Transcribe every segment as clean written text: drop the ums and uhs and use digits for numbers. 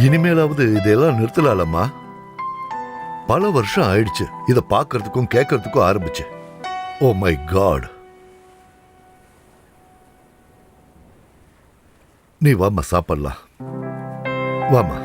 இனிமேலாவது இதெல்லாம் நிறுத்தலாம்மா. பல வருஷம் ஆயிடுச்சு இத பாக்குறதுக்கும் கேட்கறதுக்கும் ஆரம்பிச்சு. Oh my god. நீ வாமா சாப்பிடலாம். வாமா.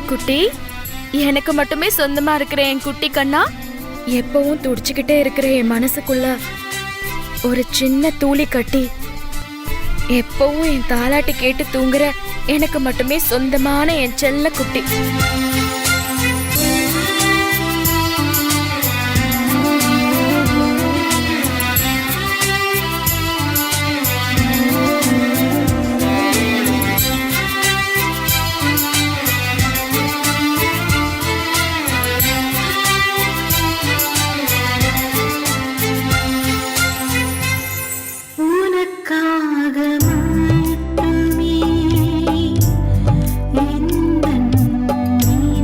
குட்டி, எனக்கு மட்டுமே சொந்தமா இருக்கிற என் குட்டி கண்ணா, எப்பவும் துடிச்சுக்கிட்டே இருக்கிற என் மனசுக்குள்ள ஒரு சின்ன தூளி கட்டி எப்பவும் என் தாலாட்டி கேட்டு தூங்குற எனக்கு மட்டுமே சொந்தமான என் செல்ல குட்டி. நீ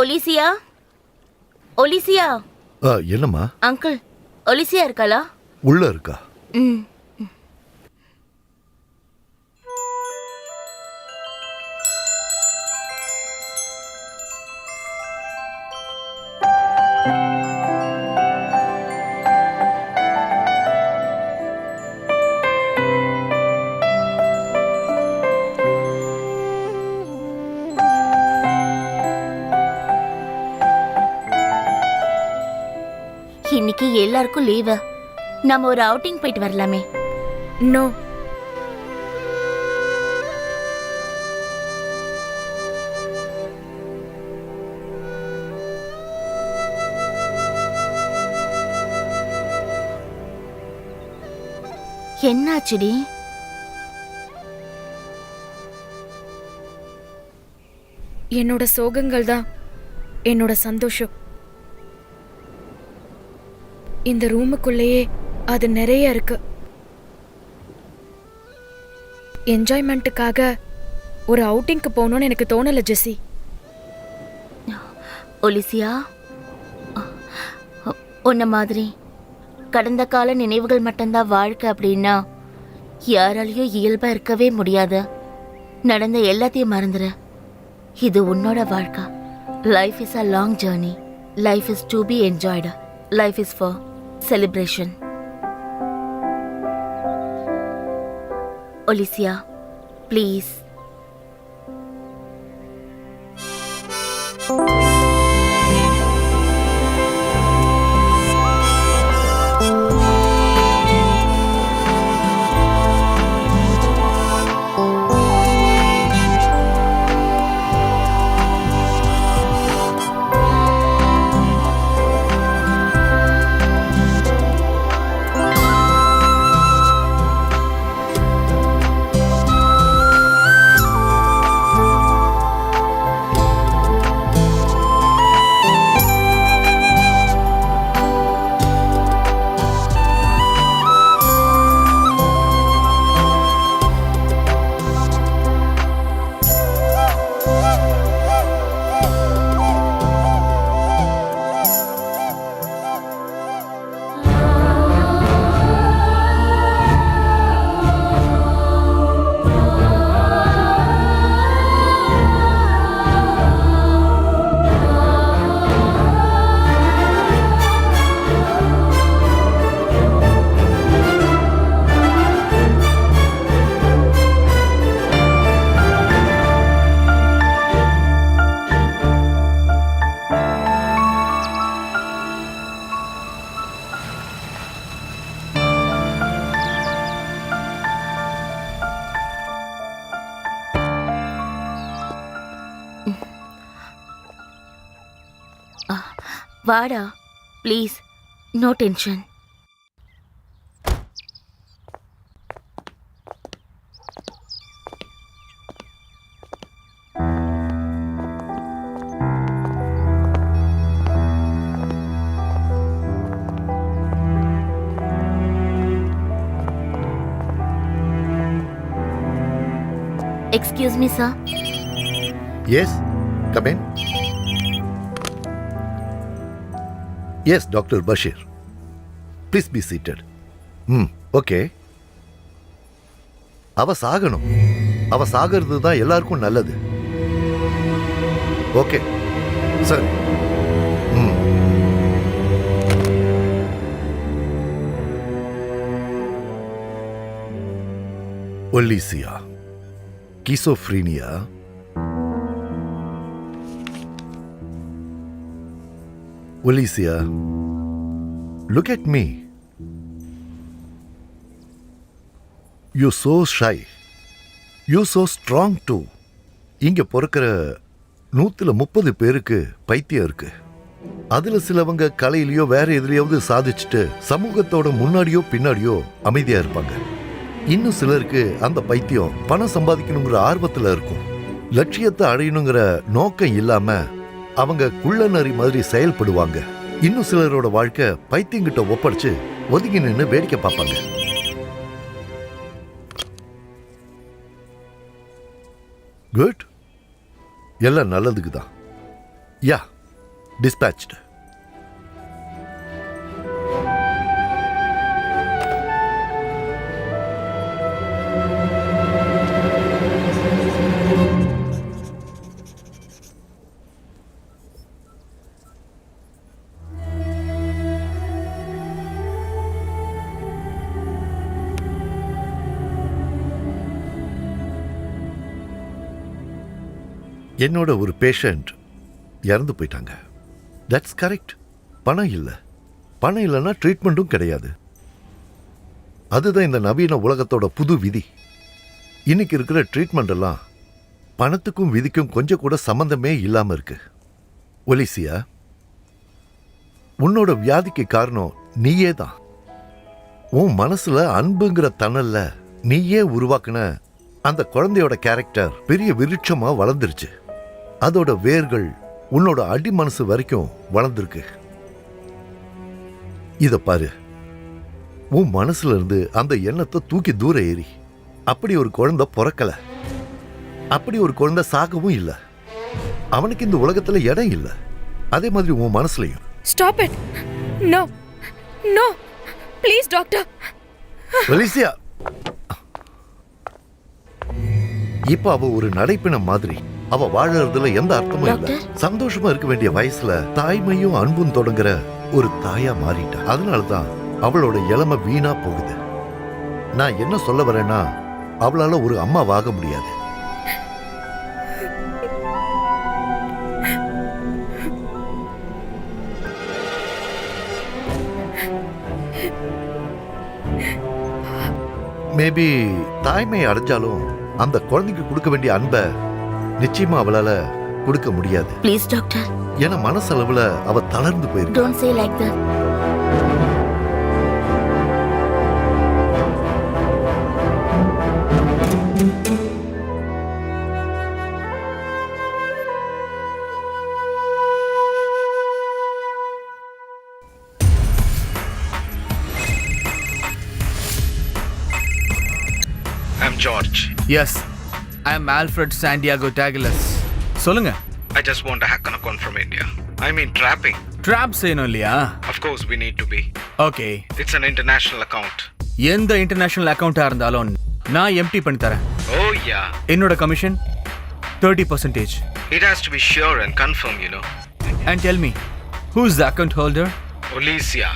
ஒலிசியா, ஒலிசியா. என்னம்மா? அங்கிள், ஒலிசியா இருக்காளா? உள்ள இருக்கா? ம். இன்னைக்கு எல்லாருக்கும் லீவு. நம்ம ஒரு அவுட்டிங் போயிட்டு வரலாமே? நோ. என்னாச்சுடி? என்னோட சோகங்கள் தான் என்னோட சந்தோஷம். இந்த ரூமுக்குள்ளேயே அது நிறைய இருக்கு. என்ஜாய்மெண்ட்டுக்காக ஒரு அவுட்டிங்க்கு போகணும்னு எனக்கு தோணல ஜெசி. ஒலிசியா, உன்ன மாதிரி கடந்த கால நினைவுகள் மட்டும்தான் வாழ்க்கை அப்படின்னா யாராலையும் இயல்பா இருக்கவே முடியாது. நடந்த எல்லாத்தையும் மறந்துரு. இது உன்னோட வாழ்க்கை. Life is a long journey. Life is to be enjoyed. Life is for celebration. Alicia, please. வாடா please. No tension. Excuse me sir. Yes, come in. Yes, Dr. Bashir. Please be seated. Okay. அவ சாகணும். அவ சாகிறது தான் எல்லாருக்கும் நல்லது. Okay சரி. ஒலிசியா, கிசோஃப்ரீனியா, Alicia, look at me. You're so shy. You're so strong too. இங்க பிறக்கிற 130 பேருக்கு பைத்தியம் இருக்கு. அதுல சிலவங்க கலையிலயோ வேற எதுலயாவது சாதிச்சுட்டு சமூகத்தோட முன்னாடியோ பின்னாடியோ அமைதியா இருப்பாங்க. இன்னும் சிலருக்கு அந்த பைத்தியம் பணம் சம்பாதிக்கணுங்கிற ஆர்வத்துல இருக்கும். லட்சியத்தை அடையணுங்கிற நோக்கம் இல்லாம அவங்க குள்ள நரி மாதிரி செயல்படுவாங்க. இன்னும் சிலரோட வாழ்க்கை பைத்தியங்கிட்ட ஒப்படைச்சு ஒதுங்கி நின்று வேடிக்கை பார்ப்பாங்க. குட், எல்லாம் நல்லதுக்கு தான். யா டிஸ்பேச்டு. என்னோட ஒரு பேஷண்ட் இறந்து போயிட்டாங்க. That's correct. பணம் இல்லை. பணம் இல்லைன்னா ட்ரீட்மெண்ட்டும் கிடையாது. அதுதான் இந்த நவீன உலகத்தோட புது விதி. இன்னைக்கு இருக்கிற ட்ரீட்மெண்ட் எல்லாம் பணத்துக்கும் விதிக்கும் கொஞ்சம் கூட சம்பந்தமே இல்லாம இருக்கு. ஒலிசியா, உன்னோட வியாதிக்கு காரணம் நீயே தான். உன் மனசுல அன்புங்கிற தணல்ல நீயே உருவாக்குன அந்த குழந்தையோட கேரக்டர் பெரிய விருட்சமா வளர்ந்துருச்சு. அதோட வேர்கள் உன்னோட அடி மனசு வரைக்கும் வளர்ந்துருக்கு. இத பாரு, உன் மனசுல இருந்து அந்த எண்ணத்தை தூக்கி தூர ஏறி. அப்படி ஒரு குழந்தை பிறக்கல, அப்படி ஒரு குழந்தை சாகவும் இல்லை. அவனுக்கு இந்த உலகத்துல இடம் இல்லை. அதே மாதிரி உன் மனசுலயும். Stop it. No no please doctor. Alicia, இப்ப அவ ஒரு நடைப்பிணம் மாதிரி. அவ வாழறதுல எந்த அர்த்தமும் இல்ல. சந்தோஷமா இருக்க வேண்டிய வயசுல தாய்மையும் அன்பும் தொடங்குற ஒரு தாயா மாறிட்டா. அதனாலதான் அவளோட இளமை வீணா போகுது. நான் என்ன சொல்ல வரேன்னா, அவளால ஒரு அம்மாவாக முடியாது. மேபி தாய்மை அடைஞ்சாலும் அந்த குழந்தைக்கு கொடுக்க வேண்டிய அன்பை நிச்சயமா அவளால கொடுக்க முடியாது. Please doctor. ஏன்னா மனசளவுல அவ தளர்ந்து போயிருக்கு. Don't say like that. I'm George. Yes, I am Alfred Santiago Tagilas. சொல்லுங்க. I just want a hack on account from India. I mean trapping. Drop செய்யணும் இல்லையா? Of course we need to be. Okay. It's an international account. எந்த international அக்கவுண்டா இருந்தாலும் நான் empty பண்ணி தரேன். Oh yeah. என்னோட commission 30%. It has to be sure and confirm, you know. And tell me, who is the account holder? Olicia.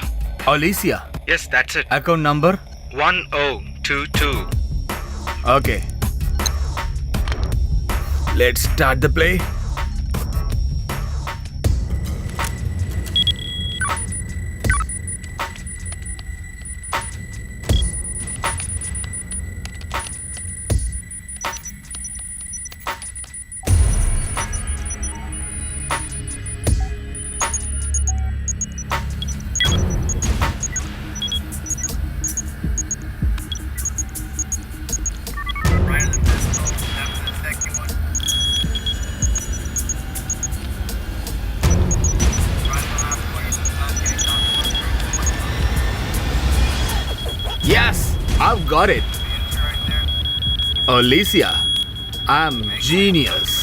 Alicia. Yes, that's it. Account number? 1022. Okay. Let's start the play. Yes, I've got it. Alicia, I'm genius.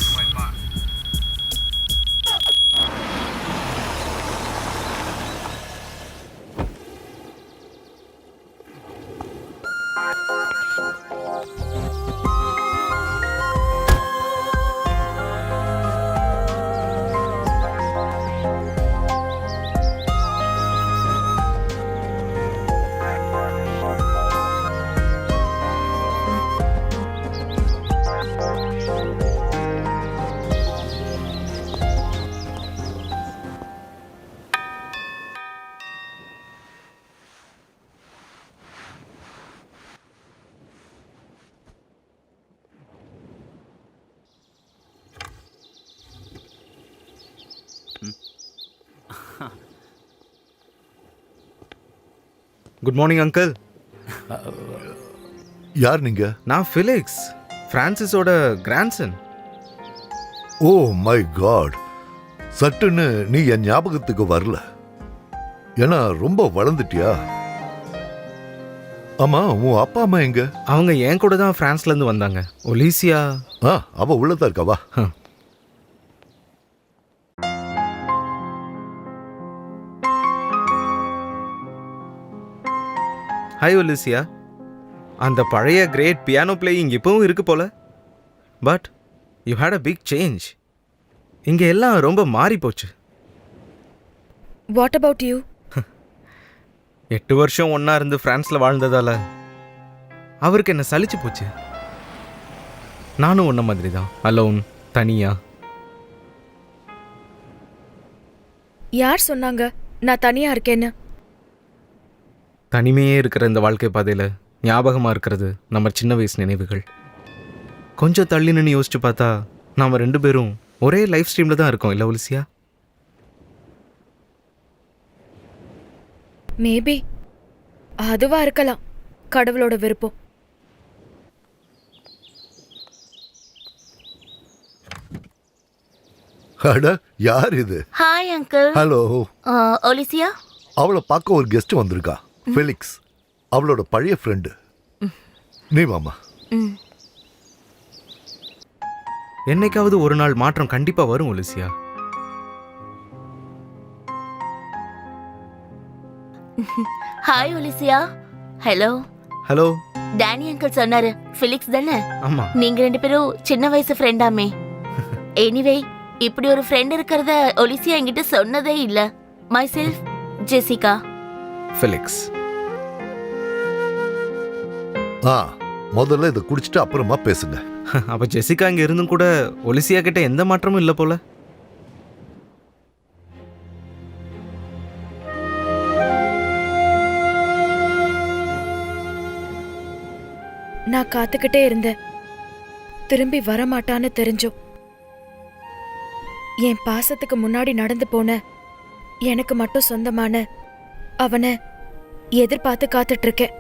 Good morning uncle. யார் நீங்க? நான் Felix, பிரான்சிஸோட grandson. Oh my God, சட்டுன்னு நீ என் ஞாபகத்துக்கு வரல. ஏன்னா ரொம்ப வளர்ந்துட்டியா? ஆமா, உன் அப்பா அம்மா எங்க? அவங்க என் கூட தான் பிரான்ஸ்ல இருந்து வந்தாங்க. ஒலிசியா அவ உள்ளதா இருக்கவா? Hi Olicia. அந்த பழைய கிரேட் பியானோ பிளேயிங் இப்போவும் இருக்கு போல. But you had a big change. இங்கே எல்லாம் ரொம்ப மாறி போச்சு. What about you? 8 வருஷம் ஒன்றா இருந்து ஃப்ரான்ஸில் வாழ்ந்ததால அவருக்கு என்ன சலிச்சு போச்சு. நானும் உன்ன மாதிரி தான், அலோன், தனியா. யார் சொன்னாங்க நான் தனியா இருக்கேன்னு? தனிமையே இருக்கிற இந்த வாழ்க்கை பாதையில் ஞாபகமாக இருக்கிறது நம்ம சின்ன வயசு நினைவுகள். கொஞ்சம் தள்ளி நின்று யோசிச்சு பார்த்தா நாம் 2 பேரும் ஒரே லைஃப் ஸ்ட்ரீமில் தான் இருக்கோம், இல்லை ஒலிசியா? மேபி அதுவா இருக்கலாம், கடவுளோட விருப்பம். அட யார் இது? Hi uncle. ஹலோ. ஒலிசியா. அவளை பார்க்க ஒரு கெஸ்ட் வந்திருக்கா, ஃபெலிக்ஸ். அவளோட பழைய ஃப்ரெண்டு. நீ வாமா. ம். என்னைக்காவது ஒரு நாள் மாற்றம் கண்டிப்பாக வரும் Alicia. Hi Alicia. Hello. Hello. Danny uncle சொன்னாரு ஃபிலிக்ஸ் தானே? ஆமாம். நீங்க 2 பேரும் சின்ன வயசு ஃப்ரெண்டாமே. எனிவே இப்படி ஒரு ஃப்ரெண்ட் இருக்கிறத ஒலிசியா என்கிட்ட சொன்னதே இல்ல. My self Jessica. ஃபெலிக்ஸ். முதல்ல இதை குடிச்சிட்டு அப்புறமா பேசுங்க. அப்போ ஜெசிகா இங்கே இருந்தும் கூட ஒலிசியா கிட்ட எந்த மாற்றமும் இல்லை போல. நான் காத்துக்கிட்டே இருந்தேன், திரும்பி வரமாட்டான்னு தெரிஞ்சும். என் பாசத்துக்கு முன்னாடி நடந்து போன எனக்கு மட்டும் சொந்தமான அவனை எதிர்பார்த்து காத்துட்டு இருக்கேன்.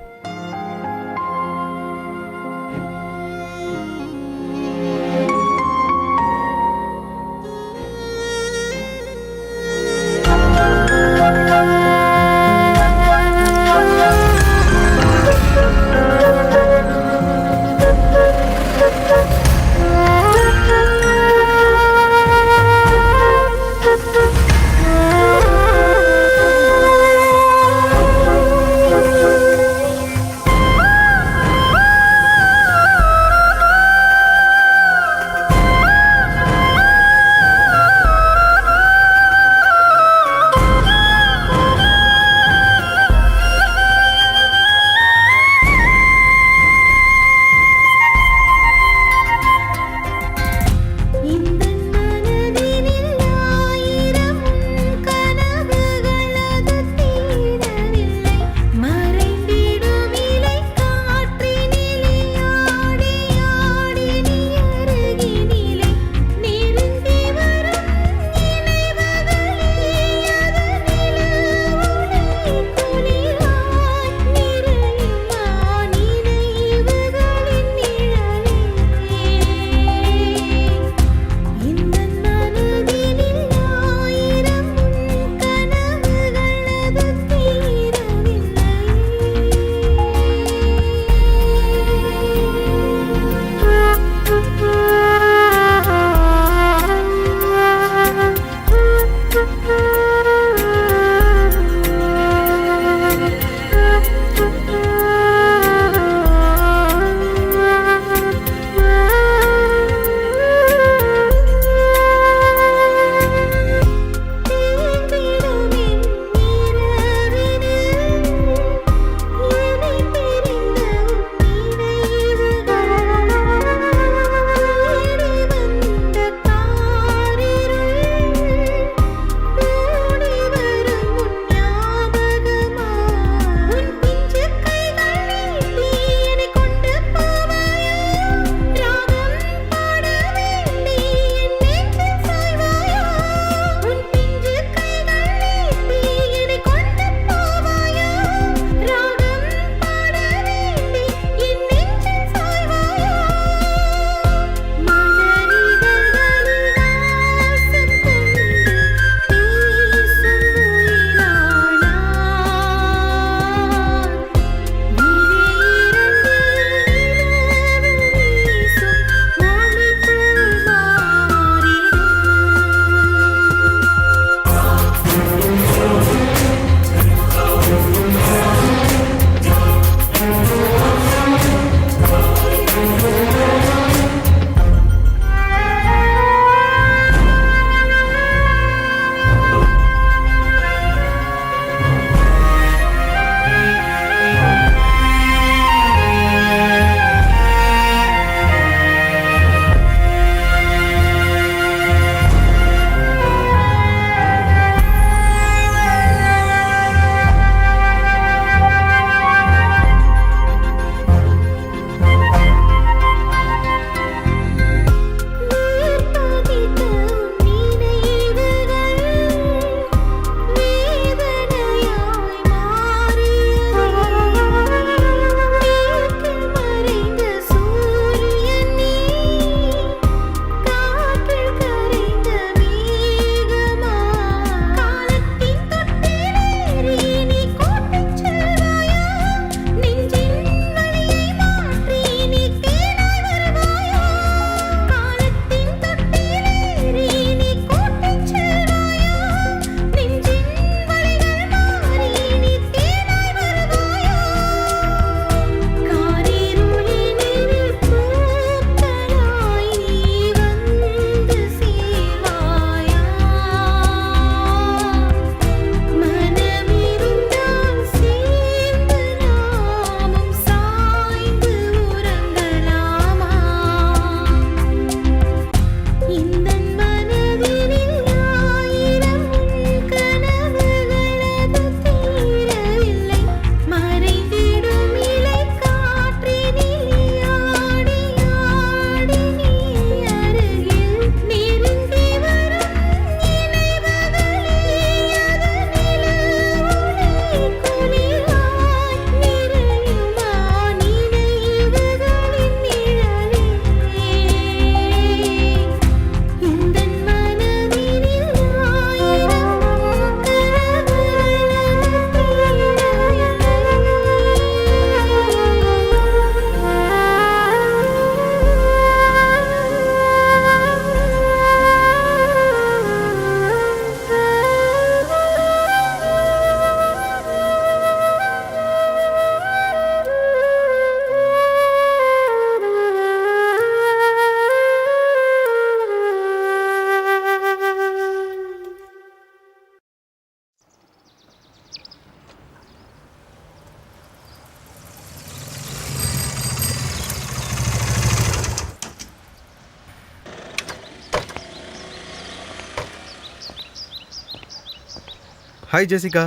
Hi Jessica.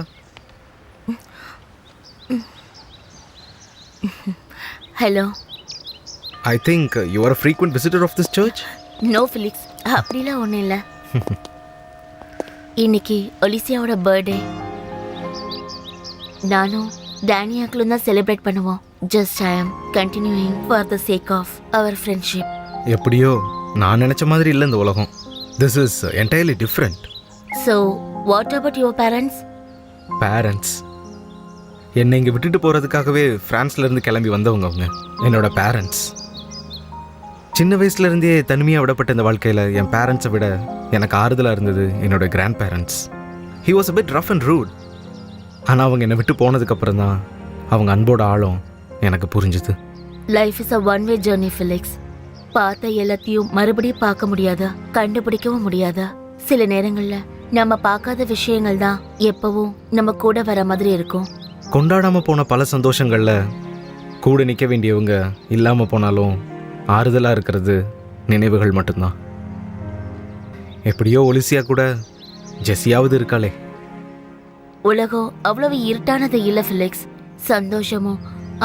Hello. I think you are a frequent visitor of this church. No Felix, அப்படிலாம் ஒன்றும் இல்லை. இன்னைக்கு ஒலிசியாவோட பர்த்டே. நானும் டேனியாக்களும் தான் செலிப்ரேட் பண்ணுவோம். Just I am continuing for the sake of our friendship. எப்படியோ நான் நினச்ச மாதிரி இல்லை இந்த உலகம். This is entirely different. So what about your parents? Parents என்னை இங்கே விட்டுட்டு போகிறதுக்காகவே ஃப்ரான்ஸ்லேருந்து கிளம்பி வந்தவங்க அவங்க என்னோட பேரண்ட்ஸ். சின்ன வயசுலேருந்தே தனிமையாக விடப்பட்ட இந்த வாழ்க்கையில் என் பேரண்ட்ஸை விட எனக்கு ஆறுதலாக இருந்தது என்னோட grandparents. He was a bit rough and rude. ஆனால் அவங்க என்னை விட்டு போனதுக்கப்புறம் தான் அவங்க அன்போட ஆழம் எனக்கு புரிஞ்சுது. Life is a one way journey Felix. பார்த்த எல்லாத்தையும் மறுபடியும் பார்க்க முடியாதா, கண்டுபிடிக்கவும் முடியாதா. சில நேரங்களில் நம்ம பார்க்காத விஷயங்கள் தான் எப்பவும் நம்ம கூட வர மாதிரி இருக்கும். கொண்டாடாமல் போன பல சந்தோஷங்களில் கூட நிற்க வேண்டியவங்க இல்லாமல் போனாலும் ஆறுதலாக இருக்கிறது நினைவுகள் மட்டும்தான். எப்படியோ ஒலிசியா கூட ஜெஸியாவது இருக்காளே. உலகம் அவ்வளவு இருட்டானது இல்ல ஃபிலிக்ஸ். சந்தோஷமும்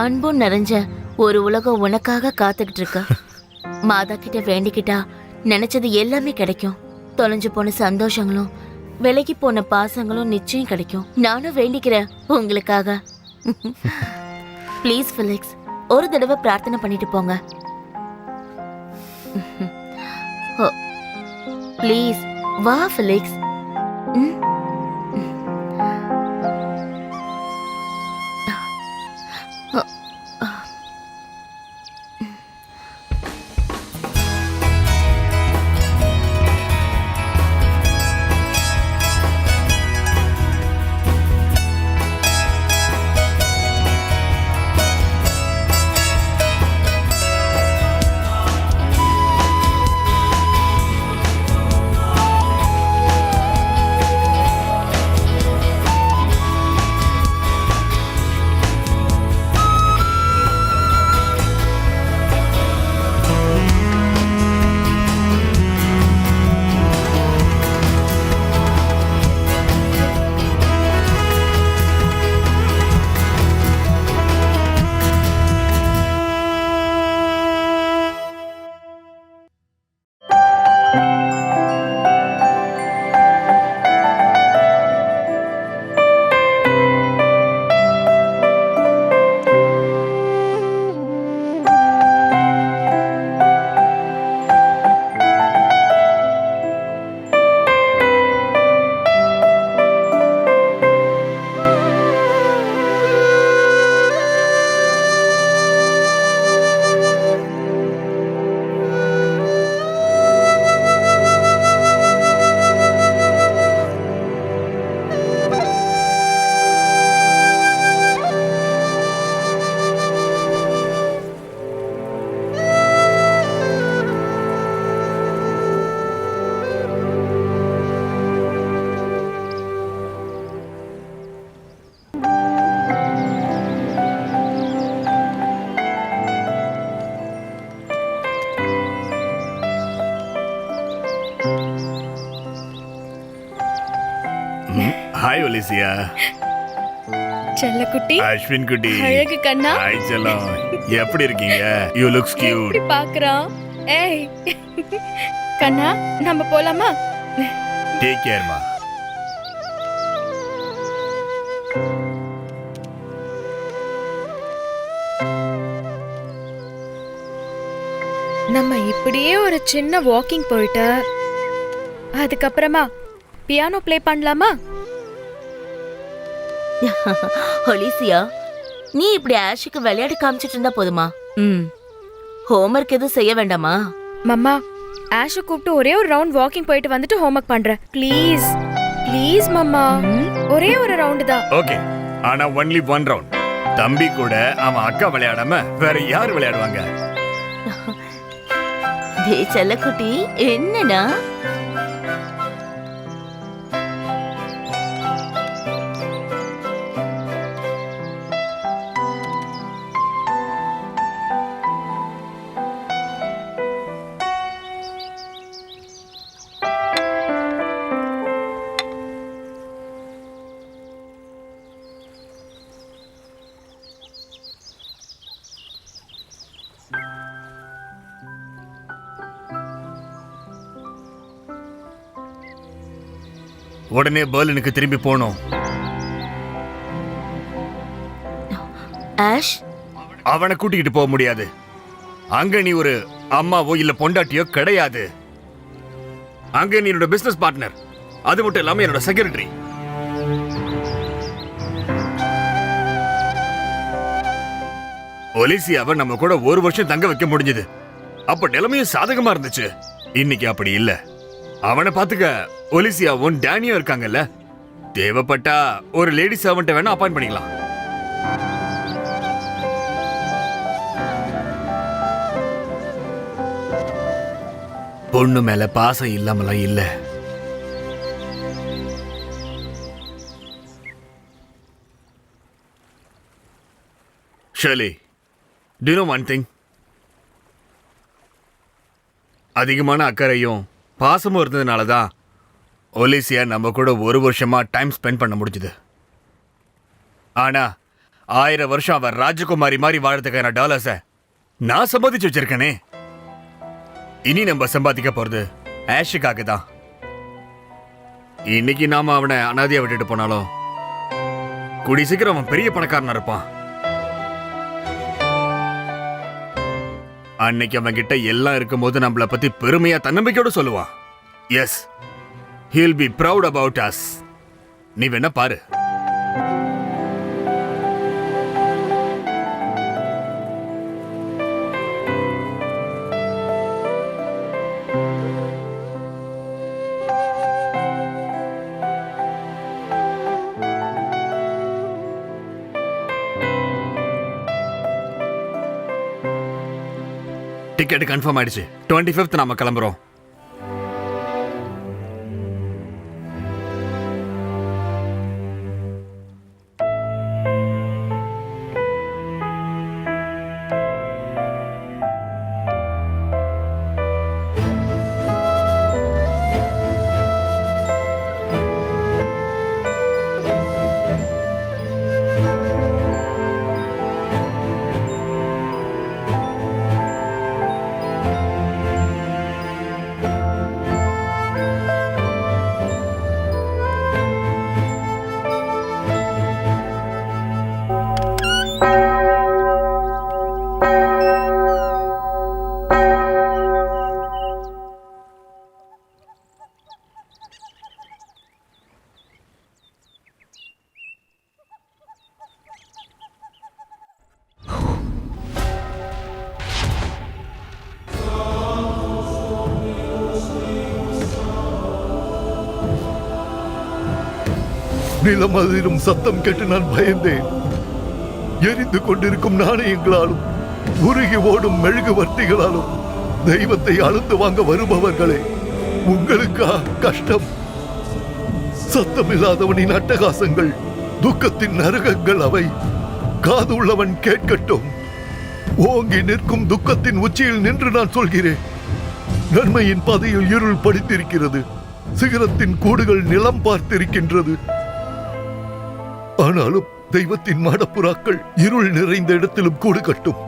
அன்பும் நிறைஞ்ச ஒரு உலகம் உனக்காக காத்துக்கிட்டு இருக்க. மாதா கிட்ட வேண்டிக்கிட்டா நினைச்சது எல்லாமே கிடைக்கும். தொலைஞ்சு போன சந்தோஷங்களும் விலகி போன பாசங்களும் நிச்சயம் கிடைக்கும். நானும் வேண்டிக்கிறேன் உங்களுக்காக. ப்ளீஸ் ஃபிலிக்ஸ், ஒரு தடவை பிரார்த்தனை பண்ணிட்டு போங்க. ப்ளீஸ் வா ஃபிலிக்ஸ். ஹாய் ஒலிசியா. செல்லக்குட்டி, அஸ்வின் குட்டி. அழகு கண்ணா. ஹாய் செல்லம், எப்படி இருக்கீங்க? You looks cute. எப்படி பாக்குறான்? ஏய் கண்ணா, நம்ம போலாமா? டேக் கேர்மா. நம்ம இப்படியே ஒரு சின்ன வாக்கிங் போயிட்டு அதுக்கப்புறமா பியானோ ப்ளே பண்ணலாமா? ஒலிசியா, நீ இப்படி ஆஷுக்கு விளையாடி காமிச்சிட்டு இருந்தா போதுமா? ஹோம்ஒர்க் எதுவும் செய்ய வேண்டாமா? மம்மா, ஆஷு கூப்பிட்டு ஒரே ஒரு ரவுண்ட் வாக்கிங் போயிட்டு வந்துட்டு ஹோம்ஒர்க் பண்றேன். ப்ளீஸ் ப்ளீஸ் மம்மா, ஒரே ஒரு ரவுண்டு தான். ஓகே, ஆனா ஒன்லி ஒன் ரவுண்ட். தம்பி கூட அவன் அக்கா விளையாடாம வேற யார் விளையாடுவாங்க? செல்லக்குட்டி, என்னன்னா உடனே பெர்லினுக்கு திரும்பி போகணும். ஆஷ், அவனை கூட்டிக்கிட்டு போக முடியாது. அங்க நீ ஒரு அம்மாவோ இல்ல பொண்டாட்டியோ கிடையாது. அங்க நீ என்னோட பிசினஸ் பார்ட்னர், அது மட்டும் இல்லாம என்னோட செக்ரட்டரி. ஒலிசியாவை நம்ம கூட ஒரு வருஷம் தங்க வைக்க முடிஞ்சது. அப்ப நிலைமையும் சாதகமா இருந்துச்சு. இன்னைக்கு அப்படி இல்ல. அவனை பாத்துக்க ஒலிசியாவும் டேனியும் இருக்காங்கல்ல. தேவைப்பட்டா ஒரு லேடி சர்வெண்ட்டை வேணா அப்பாயிண்ட் பண்ணிக்கலாம். பொண்ணு மேல பாசம் இல்லாமலாம் இல்ல. Shirley, do you know one thing? அதிகமான அக்கறையும் பாசமும் இருந்ததுனால தான் ஒலிசியா நம்ம கூட ஒரு வருஷமா டைம் ஸ்பெண்ட் பண்ண முடிஞ்சுது. ஆனா 1000 வருஷம் அவர் ராஜகுமாரி மாதிரி வாழறதுக்கான டாலர்ஸை நான் சம்பாதிச்சு வச்சிருக்கேனே. இனி நம்ம சம்பாதிக்க போறது ஆஷுக்காக தான். இன்னைக்கு நாம அவனை அனாதையா விட்டுட்டு போனாலும் கூடி சீக்கிரம் அவன் பெரிய பணக்காரனா இருப்பான். அன்னைக்கு அவன் கிட்ட எல்லாம் இருக்கும்போது நம்மள பத்தி பெருமையா தன்னம்பிக்கையோட சொல்லுவான். Yes, he'll be proud about us. நீ வேணா பாரு. டிக்கெட் கன்ஃபார்ம் ஆயிடுச்சு. 25th நாம கிளம்புறோம். நிலம் அதிரும் சத்தம் கேட்டு நான் பயந்தேன். எரிந்து கொண்டிருக்கும் நாணயங்களாலும் உருகி ஓடும் மெழுகுவர்த்திகளாலும் தெய்வத்தை அழுந்து வாங்க வருபவர்களே, உங்களுக்கா கஷ்டம்? சத்தமில்லாதவனின் அட்டகாசங்கள், துக்கத்தின் நரகங்கள் அவை. காது உள்ளவன் கேட்கட்டும். ஓங்கி நிற்கும் துக்கத்தின் உச்சியில் நின்று நான் சொல்கிறேன். நன்மையின் பாதையில் இருள் படித்திருக்கிறது. சிகரத்தின் கூடுகள் நிலம் பார்த்திருக்கின்றது. ஆனாலும் தெய்வத்தின் மாடப்புறாக்கள் இருள் நிறைந்த இடத்திலும் கூடு கட்டும்.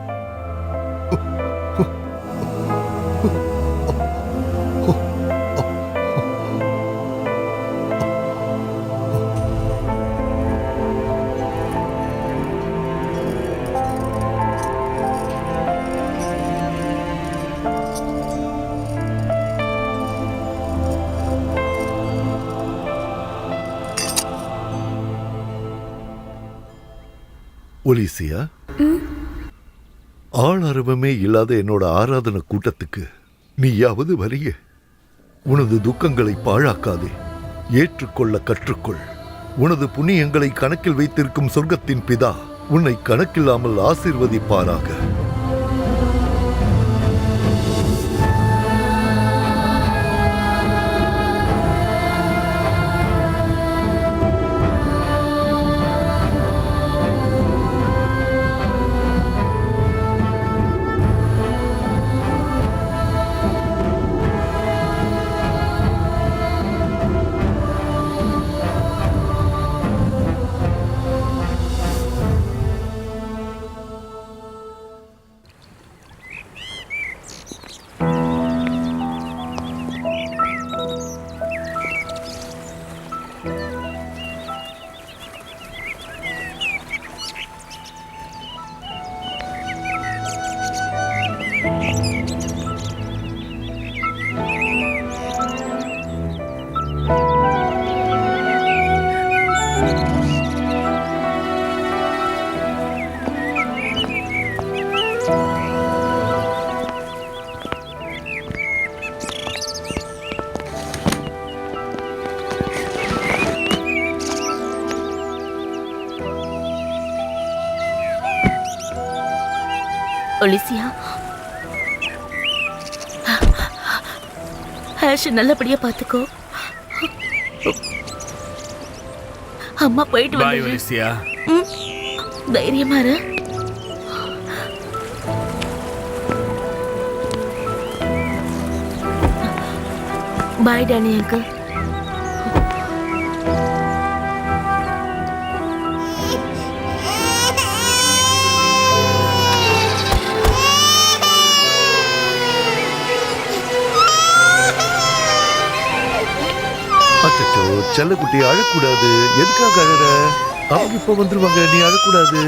ஒலிசியா, ஆளரவமே இல்லாத என்னோட ஆராதனை கூட்டத்துக்கு நீயாவது வரிய. உனது துக்கங்களை பாழாக்காதே, ஏற்றுக்கொள்ள கற்றுக்கொள். உனது புண்ணியங்களை கணக்கில் வைத்திருக்கும் சொர்க்கத்தின் பிதா உன்னை கணக்கில்லாமல் ஆசீர்வதிப்பாராக. ஒலிசியா, ஆஷ் நல்லபடியா பாத்துக்கோ. அம்மா போயிட்டு பாய் வந்து ஒலிசியா. தைரியமா இரு. பாய் டானி அங்கிள். அச்சச்சோ, செல்லக்குட்டி அழக்கூடாது. எதுக்காக அழற? அவங்க இப்ப வந்துருவாங்க, நீ அழக்கூடாது.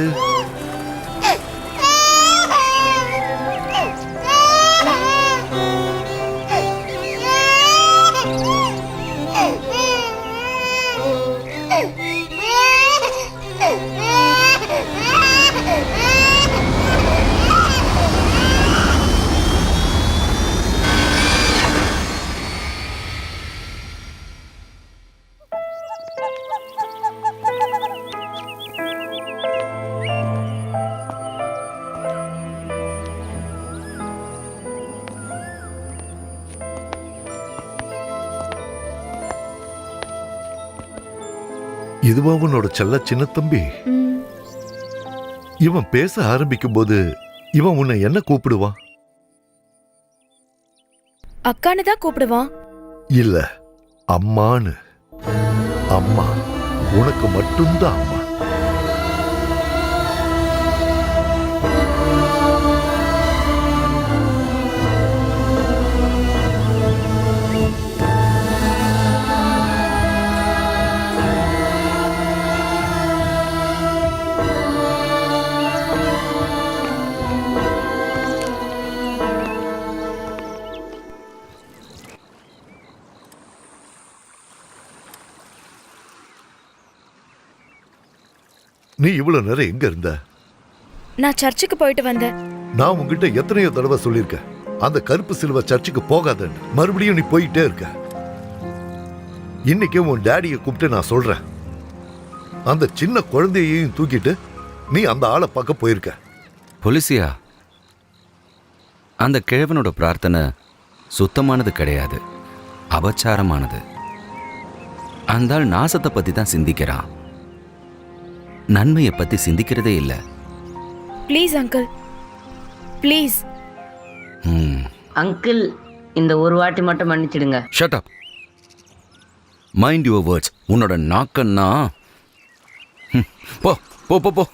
இதுவா உன்னோட செல்ல சின்ன தம்பி? ம், இவன் பேச ஆரம்பிக்கும் போது இவன் உன்னை என்ன கூப்பிடுவான்? அக்கான்னு தான் கூப்பிடுவான். இல்ல, அம்மான்னு. அம்மா, உனக்கு மட்டும்தான் அம்மா. நீ இவ்வளவு நேரம் எங்க இருந்த? நான் சர்ச்சுக்கு போயிட்டு வந்தேன். நான் உங்ககிட்ட எத்தனையோ தடவை சொல்லியிருக்கேன், அந்த கருப்பு சிலுவை சர்ச்சுக்கு போகாதன்னு. மறுபடியும் நீ போயிட்டே இருக்க. இன்னைக்கே உன் டேடியை கூப்பிட்டு நான் சொல்றேன், அந்த சின்ன குழந்தையையும் தூக்கிட்டு நீ அந்த ஆளை பார்க்க போயிருக்க. பொலிசியா, அந்த கிழவனோட பிரார்த்தனை சுத்தமானது கிடையாது, அபச்சாரமானது. அந்த ஆள் நாசத்தை பத்தி தான் சிந்திக்கிறான், நன்மையை பத்தி சிந்திக்கிறதே இல்லை. Please uncle, please. அங்கிள், இந்த ஒரு வாட்டி மட்டும் மன்னிச்சிடுங்க. Shut up, mind your words. உன்னோட நாக்கன்னா போ போ போ போ.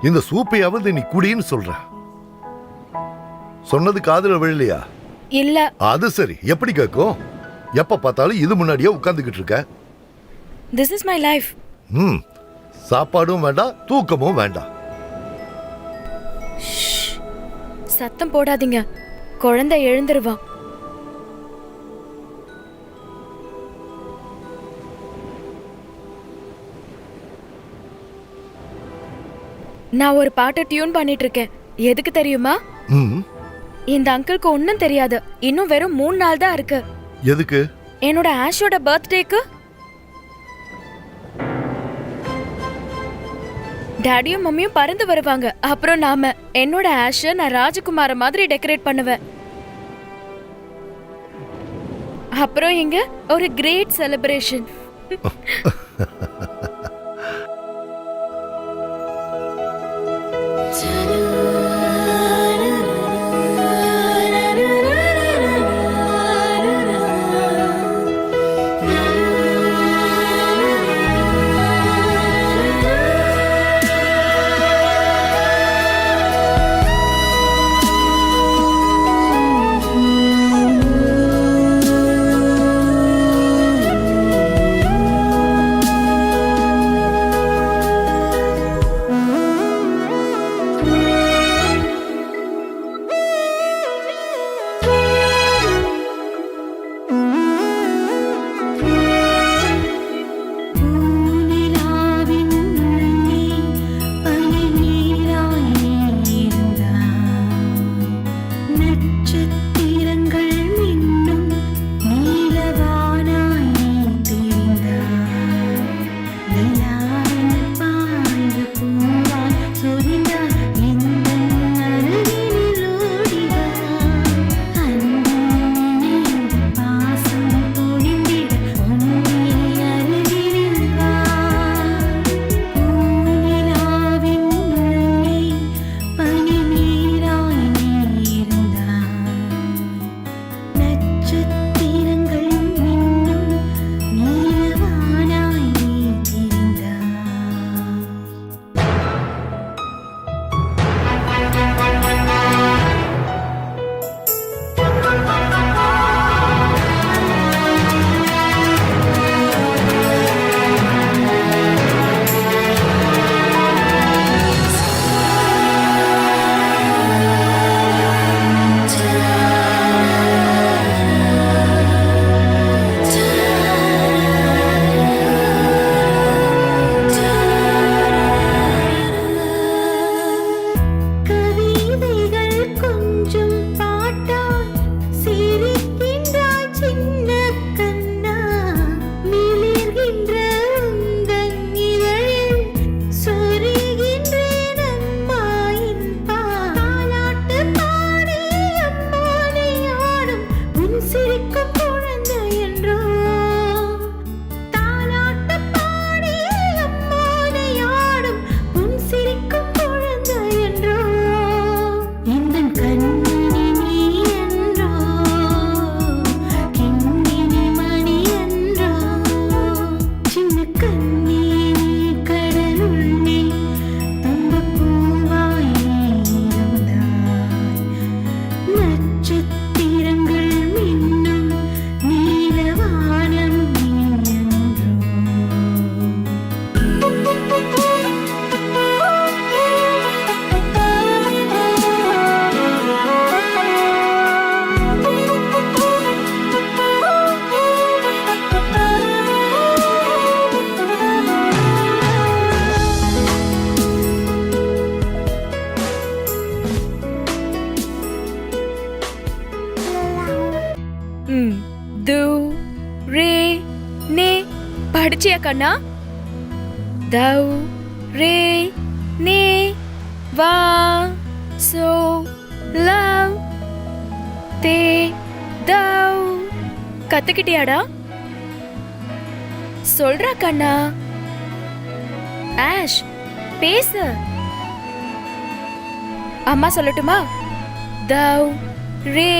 இந்த சூப்பையாவது நீ குடின்னு சொல்ற. சொன்னது காதுல விழலையா? இல்ல. அது சரி, எப்படி கேட்கும்? எப்ப பார்த்தாலும் இது முன்னாடியே உட்கார்ந்துகிட்டு இருக்க. This is my life. சாப்பாடும் வேண்டாம், தூக்கமும் வேண்டாம். சத்தம் போடாதீங்க, குழந்தை எழுந்துருவா. நான் ஒரு பாட்டை டியூன் பண்ணிட்டு இருக்கேன். எதுக்கு தெரியுமா? ம். இந்த அங்கிளுக்கு ஒன்னும் தெரியாது. இன்னும் வெறும் 3 நாள் தான் இருக்கு. எதுக்கு? என்னோட ஆஷோட பர்த்டேக்கு. டாடியும் மம்மியும் பறந்து வருவாங்க. அப்புறம் நாம என்னோட ஆஷ நான் ராஜகுமார மாதிரி டெக்கரேட் பண்ணுவேன். அப்புறம் இங்க ஒரு கிரேட் செலிப்ரேஷன். படிச்சியா கண்ணா? தௌ ரே நே வா சோ லவ் தே தௌ. கத்துக்கிட்டியாடா? சொல்றா கண்ணா. ஆஷ் பேசு. அம்மா சொல்லட்டுமா? தௌ ரே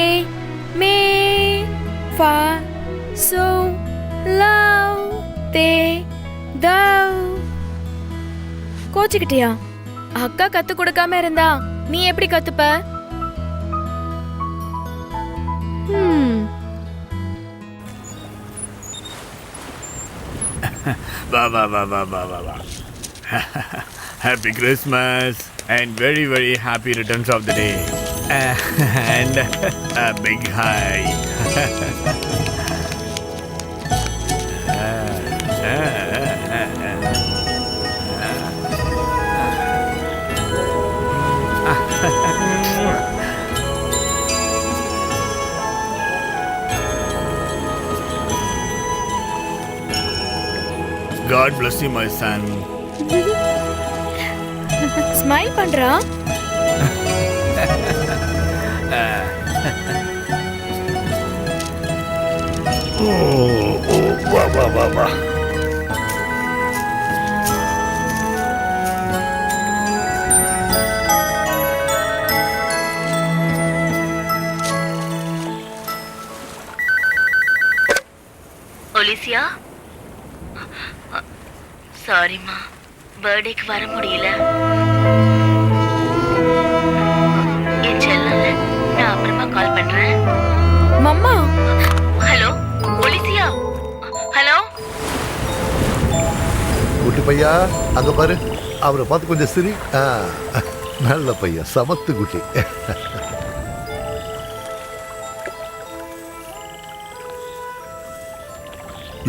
மே ஃபா சோ லவ் தே தௌ. கோச்சிக்கிட்டியா? அக்கா கத்து கொடுக்காம இருந்தா நீ எப்படி கத்துப்ப? வா வா வா வா வா வா வா. Happy Christmas and very very happy returns of the day and a big hi. God bless you my son. Smile பண்றா. வா வா வா வா. ஒலிசியா, சாரிம்மா, பர்த்டேக்கு வர முடியல. என் செல்லல, நான் அப்புறமா கால் பண்றேன். Mama, hello Alicia, hello. குட்டி பையா அங்க பாரு, அவரை பார்த்து கொஞ்சம் சிரி. நல்ல பையன், சமத்து குட்டி.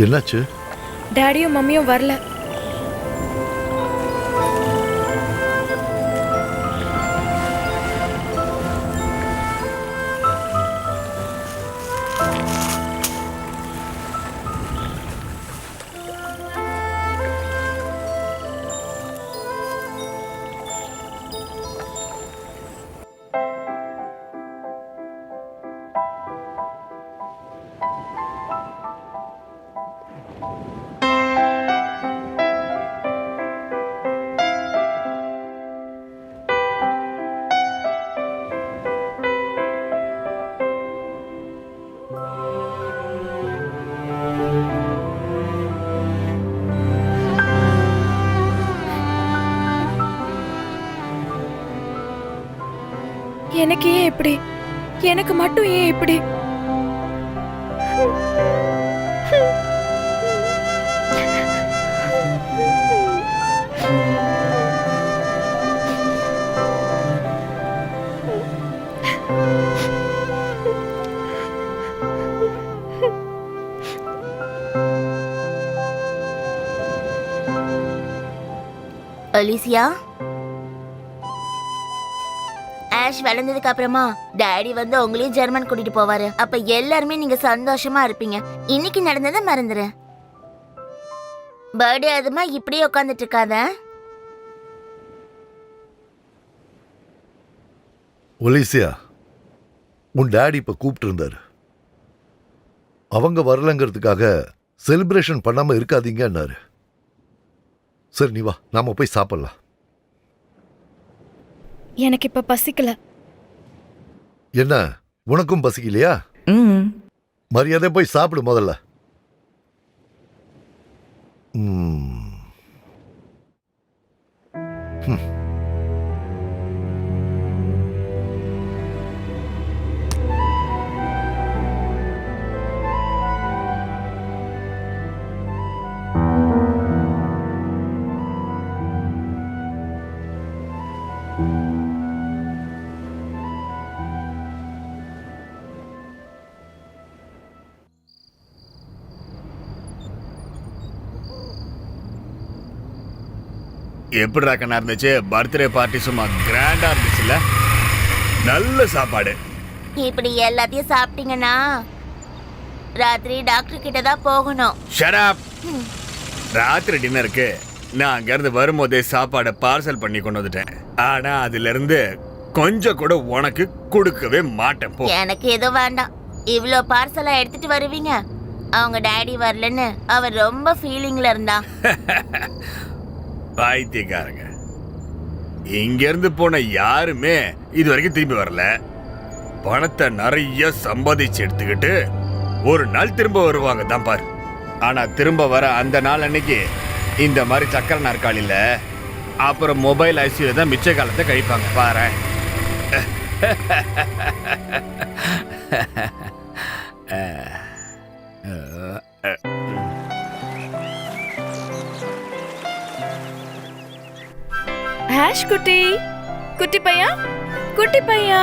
என்னாச்சு? டாடியும் மம்மியும் வரல. எனக்கு ஏன் இப்படி? எனக்கு மட்டும் ஏன் இப்படி? ஒலிசியா, ஆஷ் வளர்ந்ததுக்கு அப்புறமா டாடி வந்து உங்களையும் ஜெர்மன் கூட்டிட்டு போவாரு. அப்ப எல்லாருமே நீங்க சந்தோஷமா இருப்பீங்க. இன்னைக்கு நடந்ததை மறந்துரு. பர்த்டே அதுமா இப்படியே உட்காந்துட்டு இருக்காத. ஒலிசியா, உன் டாடி இப்ப கூப்பிட்டு இருந்தாரு. அவங்க வரலங்கிறதுக்காக செலிப்ரேஷன் பண்ணாம இருக்காதீங்கன்னாரு. சரி நீ வா, நாம போய் சாப்பிடலாம். எனக்கு இப்ப பசிக்கல. என்ன, உனக்கும் பசிக்கலையா? மரியாதை போய் சாப்பிடு முதல்ல. ம். ம். எப்படி ராக்கனா இருந்துச்சு? பர்த்டே பார்ட்டி சும்மா கிராண்டா இருந்துச்சுல்ல? நல்ல சாப்பாடு. இப்படி எல்லாத்தையும் சாப்பிட்டீங்கன்னா ராத்திரி டாக்டர் கிட்ட தான் போகணும். Shut up. ராத்திரி டின்னருக்கு நான் அங்கிருந்து வரும்போதே சாப்பாடை பார்சல் பண்ணி கொண்டு வந்துட்டேன். ஆனா அதுல இருந்து கொஞ்சம் கூட உனக்கு கொடுக்கவே மாட்டேன். போ. எனக்கு எதுவும் வேண்டாம். இவ்ளோ பார்சலா எடுத்துட்டு வருவீங்க? அவங்க டாடி வரலன்னு அவர் ரொம்ப ஃபீலிங்ல இருந்தான். பைத்தியக்காரங்க. இங்க இருந்து போன யாருமே இது வரைக்கும் திரும்பி வரல. பணத்தை நிறைய சம்பாதிச்சு எடுத்துக்கிட்டு ஒரு நாள் திரும்ப வருவாங்க தான் பாரு. ஆனா திரும்ப வர அந்த நாள் அன்னைக்கு இந்த மாதிரி சக்கர நாற்காலியில அப்புறம் மொபைல் ஐசியூல தான் மிச்ச காலத்தை கழிப்பாங்க பாரு. ஆஷ் குட்டி, குட்டி பையா, குட்டி பையா.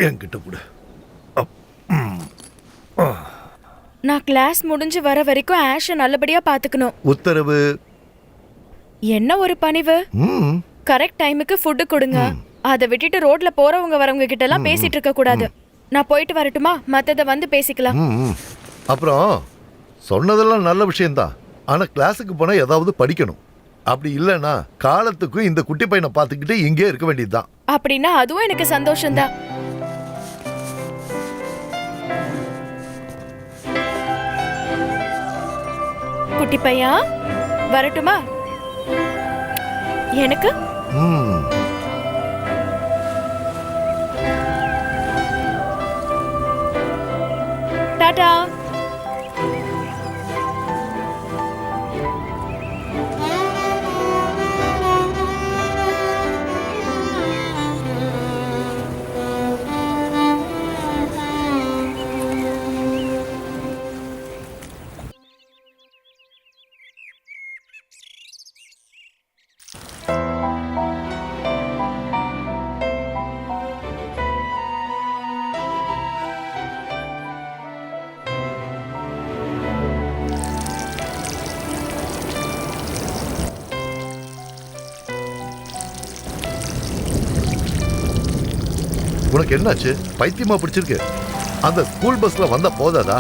என்கிட்ட கூட நான் கிளாஸ் முடிஞ்சு வர வரைக்கும் ஆஷை நல்லபடியா பாத்துக்கணும். உத்தரவு. என்ன ஒரு பணிவு. கரெக்ட் டைமுக்கு ஃபுட்டு கொடுங்க. அதை விட்டுட்டு ரோட்ல போறவங்க வரவங்க கிட்ட எல்லாம் பேசிட்டு இருக்க கூடாது. நான் போயிட்டு வரட்டுமா? மத்தத வந்து பேசிக்கலாம். அப்புறம் சொன்னதெல்லாம் நல்ல விஷயம்தான். ஆனா கிளாஸுக்கு போனா ஏதாவது படிக்கணும். அப்படி இல்லைன்னா காலத்துக்கும் இந்த குட்டி பையனை பார்த்துக்கிட்டு இங்கே இருக்க வேண்டியதுதான். அப்படின்னா அதுவும் எனக்கு சந்தோஷம்தான். குட்டி பையா வரட்டுமா? எனக்கு டாடா. உனக்கு என்னாச்சு? பைத்தியமா பிடிச்சிருக்கு? அந்த ஸ்கூல் பஸ்ல வந்த போதாதா?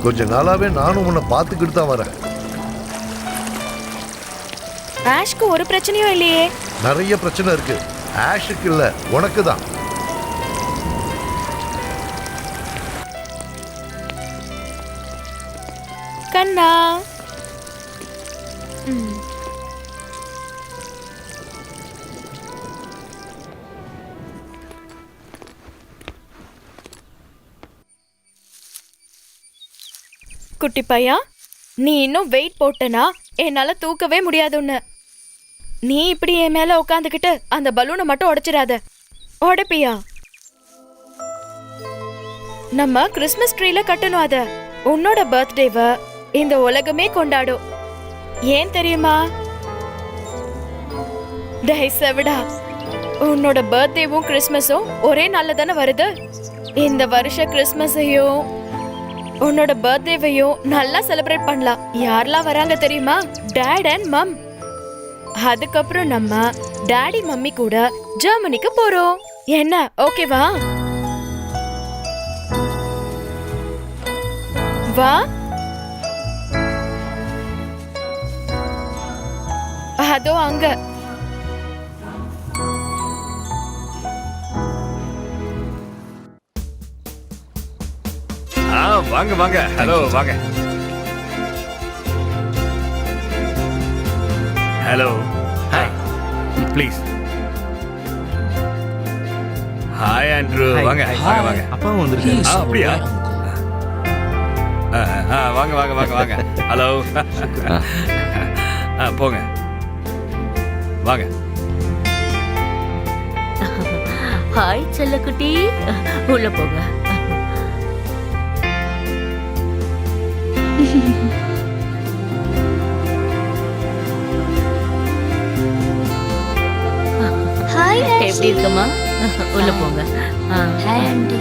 கொஞ்ச நாளாவே நானும் உன்னை பார்த்துக்கிட்டு தான் வரேன். ஆஷ்க்கு ஒரு பிரச்சனையும் இல்லையே. நிறைய பிரச்சனை இருக்கு. ஆஷுக்கு இல்ல, உனக்கு தான். கண்ணா. குட்டி பையா, நீ இன்னும் வெயிட் போட்டனா என்னால தூக்கவே முடியாதுன்னு. நீ இப்படி என் மேல உட்காந்துக்கிட்டு அந்த பலூனை மட்டும் உடைச்சிடாத. உடைப்பியா? நம்ம கிறிஸ்மஸ் ட்ரீல கட்டணும் அத. உன்னோட பர்த்டேவ இந்த உலகமே கொண்டாடும். ஏன் தெரியுமா? டேய் செவிடா, உன்னோட பர்த்டேவும் கிறிஸ்மஸும் ஒரே நாள்ல தானே வருது. இந்த வருஷ கிறிஸ்மஸையும் உன்னோட பர்த்டேவையும் நல்லா செலிப்ரேட் பண்ணலாம். யாரெல்லாம் வராங்க தெரியுமா? டாட் அண்ட் மம். அதுக்கப்புறம் நம்ம டாடி மம்மி கூட ஜெர்மனிக்கு போறோம். என்ன ஓகேவா? வா. அதோ அங்க. வாங்க வாங்க. ஹலோ வாங்க. Hello. Hi. Please. Hi Andrew. வாங்க வாங்க வாங்க. அப்பா வந்திருக்காரு. அப்படியா? வாங்க வாங்க வாங்க வாங்க. ஹலோ. போங்க வாங்க. ஹாய் செல்லக்குட்டி, உள்ள போங்க. ஹாய் எப்படி இருக்கமா? உள்ள போங்க. Hi aunty.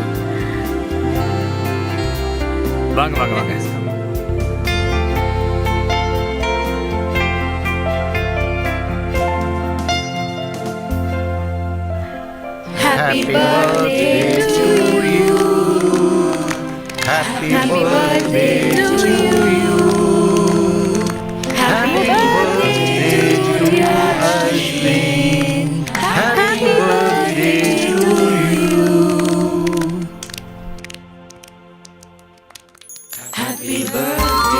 வாங்க வாங்க வாங்க. Happy birthday to you. Happy birthday to you. Happy birthday to you, Ashwin. Happy birthday to you. Happy birthday to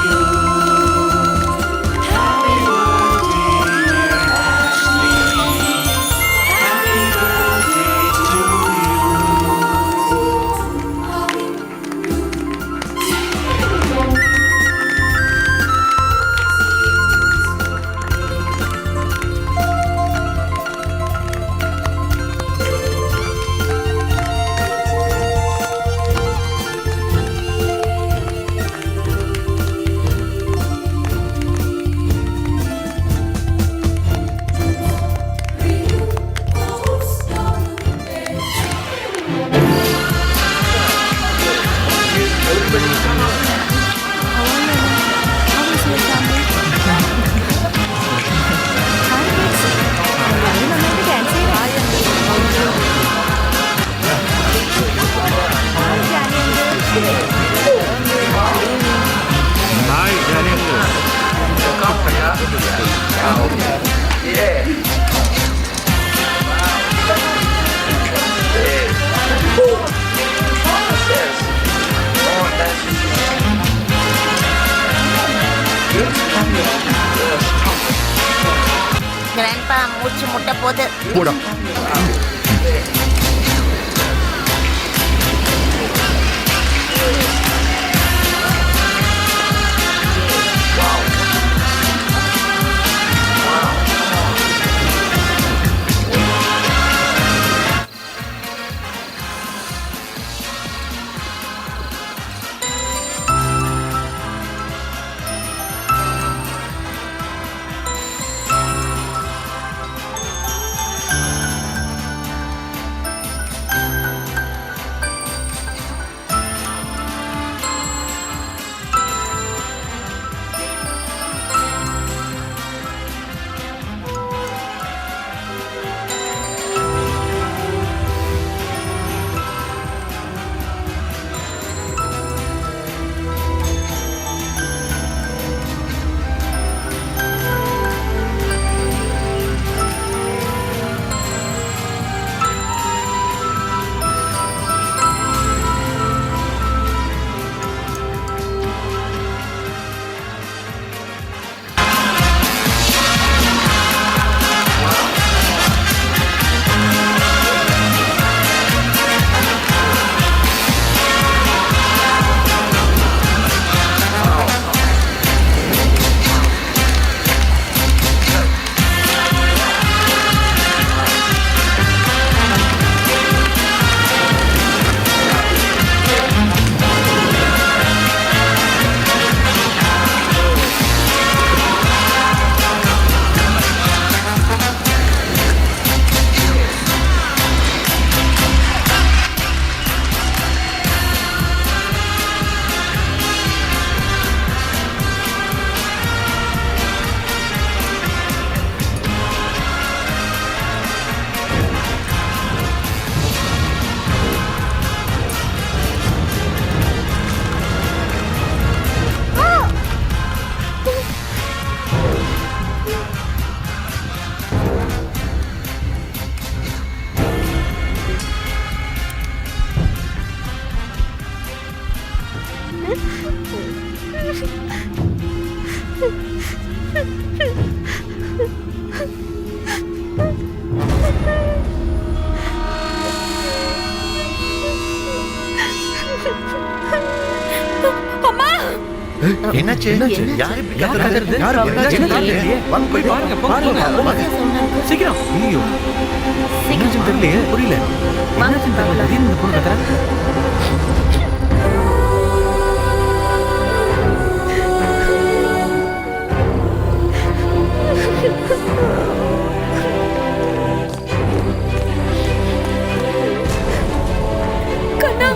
you. Happy birthday to you. Grandpa மூச்சு முட்ட போது. போடா. என்னாச்சு? யாரு இப்படி கத்துறது? என்னாச்சுன்னு தெரியலையே. வாங்க போய் பாருங்க. சீக்கிரம். ஐயோ, என்னாச்சுன்னு தெரியலையே. புரியல. என்னாச்சுன்னு தெரியல. திடீர்னு இந்த பொண்ணு கத்துறா. கண்ணா,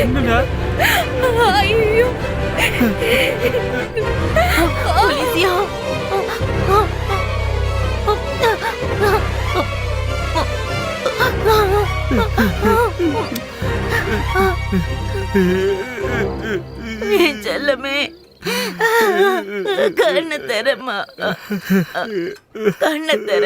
என்னடா? ஐயோ, போலீசியா? என் செல்லமே, கண்ணு தரமா, கண்ணு தர.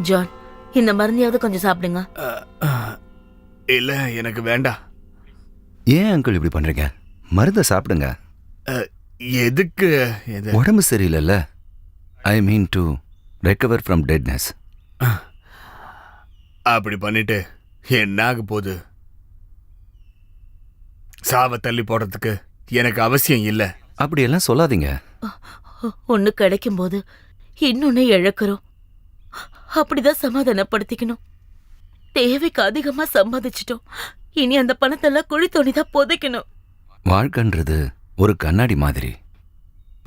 ஜான், இந்த மருந்தையாவது கொஞ்சம் சாப்பிடுங்க. இல்ல எனக்கு வேண்டாம். ஏன் அங்கிள் இப்படி பண்றீங்க? மருந்தை சாப்பிடுங்க. எதுக்கு எது? உடம்பு சரியில்லைல்ல. I mean to recover from deadness. அப்படி பண்ணிட்டு என்ன ஆக போகுது? சாவை தள்ளி போடுறதுக்கு எனக்கு அவசியம் இல்லை. அப்படியெல்லாம் சொல்லாதீங்க. ஒண்ணு கிடைக்கும் போது இன்னொன்னு இழக்கிறோம். அப்படிதான் சமாதானப்படுத்திக்கணும். தேவைக்கு அதிகமா சம்பாதிச்சிட்டோம். இனி அந்த பணத்தெல்லாம் குழி தோண்டிதான் புதைக்கணும். வாழ்க்கைன்றது ஒரு கண்ணாடி மாதிரி.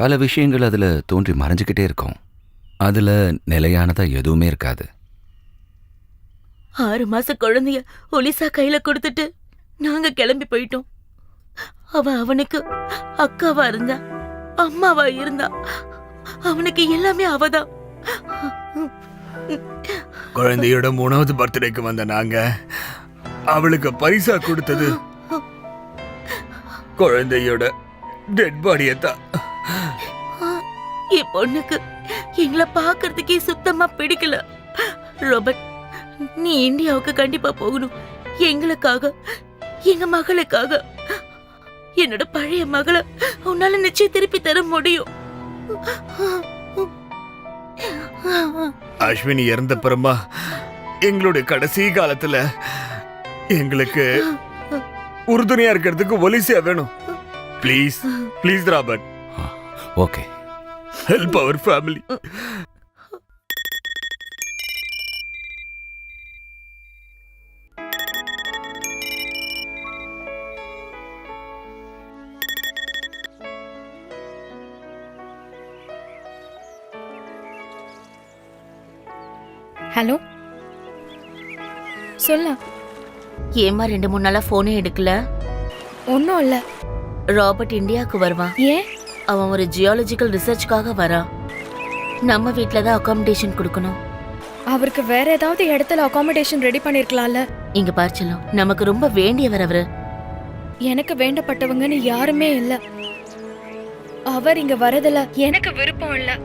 பல விஷயங்கள் அதுல தோன்றி மறைஞ்சுக்கிட்டே இருக்கும். அதுல நிலையானதா எதுவுமே இருக்காது. 6 மாச குழந்தைய ஒலிசா கையில கொடுத்துட்டு நாங்க கிளம்பி போயிட்டோம். அவனுக்கு அக்காவா இருந்தா, அம்மாவா இருந்தா. அவனுக்கு எல்லாமே அவதான். குழந்தையோட 3வது பர்த்டேக்கு வந்த நாங்க அவளுக்கு பரிசா கொடுத்தது குழந்தையோட டெட் பாடியை தான். என் பொண்ணுக்கு எங்களை பாக்குறதுக்கே சுத்தமா பிடிக்கல. ராபர்ட், நீ இந்தியாவுக்கு கண்டிப்பா போகணும். எங்களுக்காக, எங்க மகளுக்காக. என்னோட பழைய மகளை உன்னால நிச்சயம் திருப்பி தர முடியும். அஸ்வினி இறந்த பிறமா எங்களுடைய கடைசி காலத்துல எங்களுக்கு உறுதுணையா இருக்கிறதுக்கு ஒலிசியா வேணும். Please please Robert, okay, help our family. Hello, சொல்ல. ஏமா 2-3 நாளா போனே எடுக்கல? ஒன்றும் இல்லை. ராபர்ட் இந்தியாவுக்கு வருவான். ஏன்? அவன் ஒரு ஜியாலஜிக்கல் ரிசர்ச்காக வரான். நம்ம வீட்டில் தான் அகாமடேஷன் கொடுக்கணும். அவருக்கு வேற ஏதாவது இடத்துல அகாமடேஷன் ரெடி பண்ணிருக்கலாம்ல. இங்க பார்ச்சலாம், நமக்கு ரொம்ப வேண்டியவர் அவரு. எனக்கு வேண்டப்பட்டவங்கன்னு யாருமே இல்ல. அவர் இங்க வரதுல எனக்கு விருப்பம் இல்ல.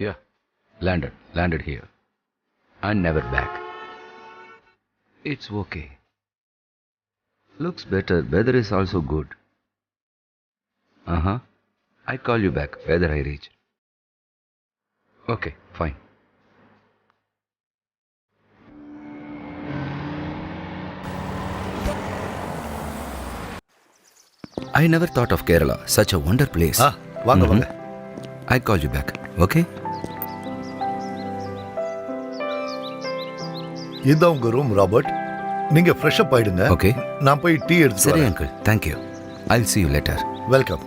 Yeah, landed here and never back. It's okay. Looks better. Weather is also good. I call you back whether I reach. Okay, fine. I never thought of Kerala, such a wonder place. வாங்க வாங்க. I call you back, okay? இதான் உங்க room Robert. நீங்க fresh up ஆயிடுங்க. Okay, நான் போய் tea எடுத்து சரி வரேன். Uncle, thank you. I'll see you later. Welcome.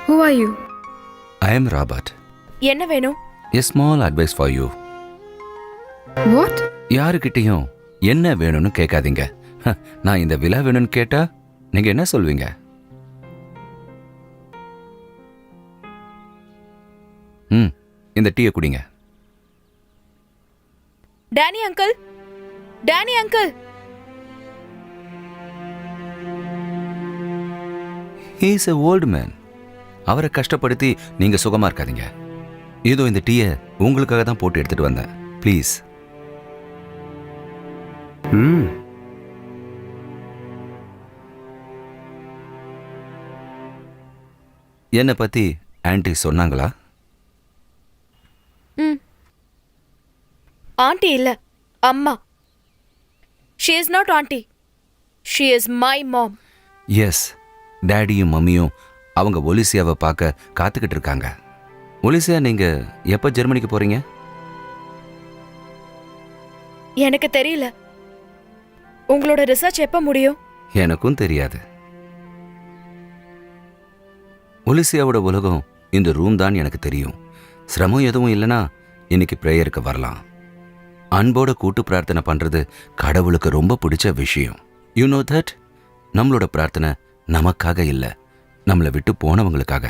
Who are you? I am Robert. என்ன வேணும்? A small advice for you. What? யாருக்கிட்டையும் என்ன வேணும்னு கேட்காதீங்க. நான் இந்த விழா வேணும்னு கேட்டா நீங்க என்ன சொல்வீங்க? இந்த டீயை குடிங்க. Danny uncle, Danny uncle. He is a old man. அவரை கஷ்டப்படுத்தி நீங்க சுகமா இருக்காதீங்க. ஏதோ இந்த டீயை உங்களுக்காக தான் போட்டு எடுத்துட்டு வந்தேன். ப்ளீஸ். என்னை பத்தி ஆன்ட்டி சொன்னாங்களா? ஆண்டி இல்ல, அம்மா. She is not auntie. She is my mom. Yes, டேடியும் மம்மியும் அவங்க ஒலிசியாவை பார்க்க காத்துக்கிட்டு இருக்காங்க. ஒலிசியா, நீங்க எப்போ ஜெர்மனிக்கு போறீங்க? எனக்கு தெரியல. உங்களோட ரிசர்ச் எப்ப முடியும்? எனக்கும் தெரியாது. ஒலிசியாவோட உலகம் இந்த ரூம் தான் எனக்கு தெரியும். சிரமம் எதுவும் இல்லைன்னா இன்னைக்கு ப்ரேயருக்கு வரலாம். அன்போட கூட்டு பிரார்த்தனை பண்றது கடவுளுக்கு ரொம்ப பிடிச்ச விஷயம். You know that? நம்மளோட பிரார்த்தனை நமக்காக இல்ல, நம்மளை விட்டு போனவங்களுக்காக.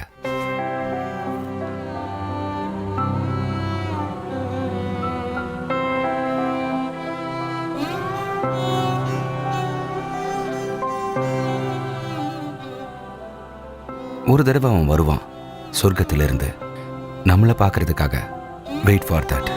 ஒரு தடவை அவன் வருவான் சொர்க்கத்திலிருந்து நம்மளை பார்க்கறதுக்காக. Wait for that.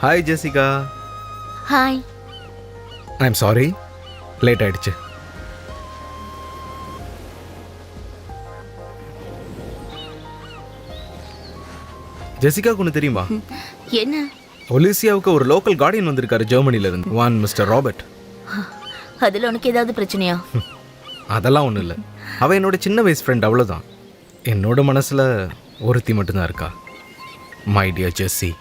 Hi Jessica. Hi. I am sorry, late ஆயிடுச்சு. ஜெசிகாவுக்கு ஒன்று தெரியுமா? என்ன? ஒலிசியாவுக்கு ஒரு லோக்கல் கார்டியன் வந்திருக்காரு ஜெர்மனில இருந்து. One mister Robert. அதுல உனக்கு ஏதாவது பிரச்சனையா? அதெல்லாம் ஒன்றும் இல்லை. அவள் என்னோட சின்ன வயசு ஃப்ரெண்ட், அவ்வளோதான். என்னோட மனசில் ஒருத்தி மட்டும்தான் இருக்கா, my dear Jessie.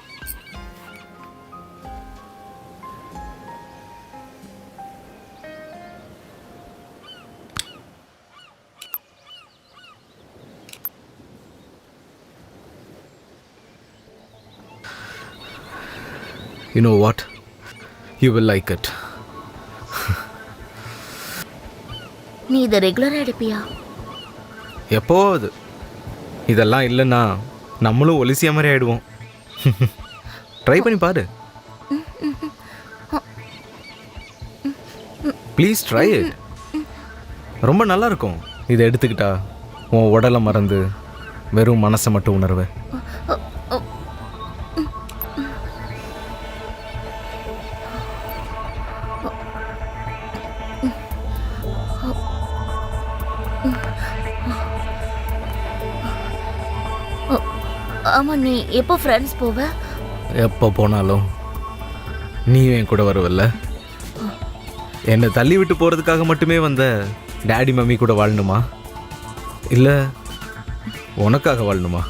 You know what? You will like it. நீ இதை ரெகுலரா எடுப்பியா? எப்போது. இதெல்லாம் இல்லைன்னா நம்மளும் ஒலிசியா மாதிரி ஆயிடுவோம். ட்ரை பண்ணி பாரு. Please try it. ரொம்ப நல்லா இருக்கும். இதை எடுத்துக்கிட்டா உன் உடலை மறந்து வெறும் மனசை மட்டும் உணர்வேன். ஆமா, நீ எப்போ ஃப்ரெண்ட்ஸ் போவ? எப்போ போனாலும் நீயும் என் கூட வருவல்ல. என்னை தள்ளி விட்டு போகிறதுக்காக மட்டுமே வந்த டேடி மம்மி கூட வாழணுமா, இல்லை உனக்காக வாழணுமா?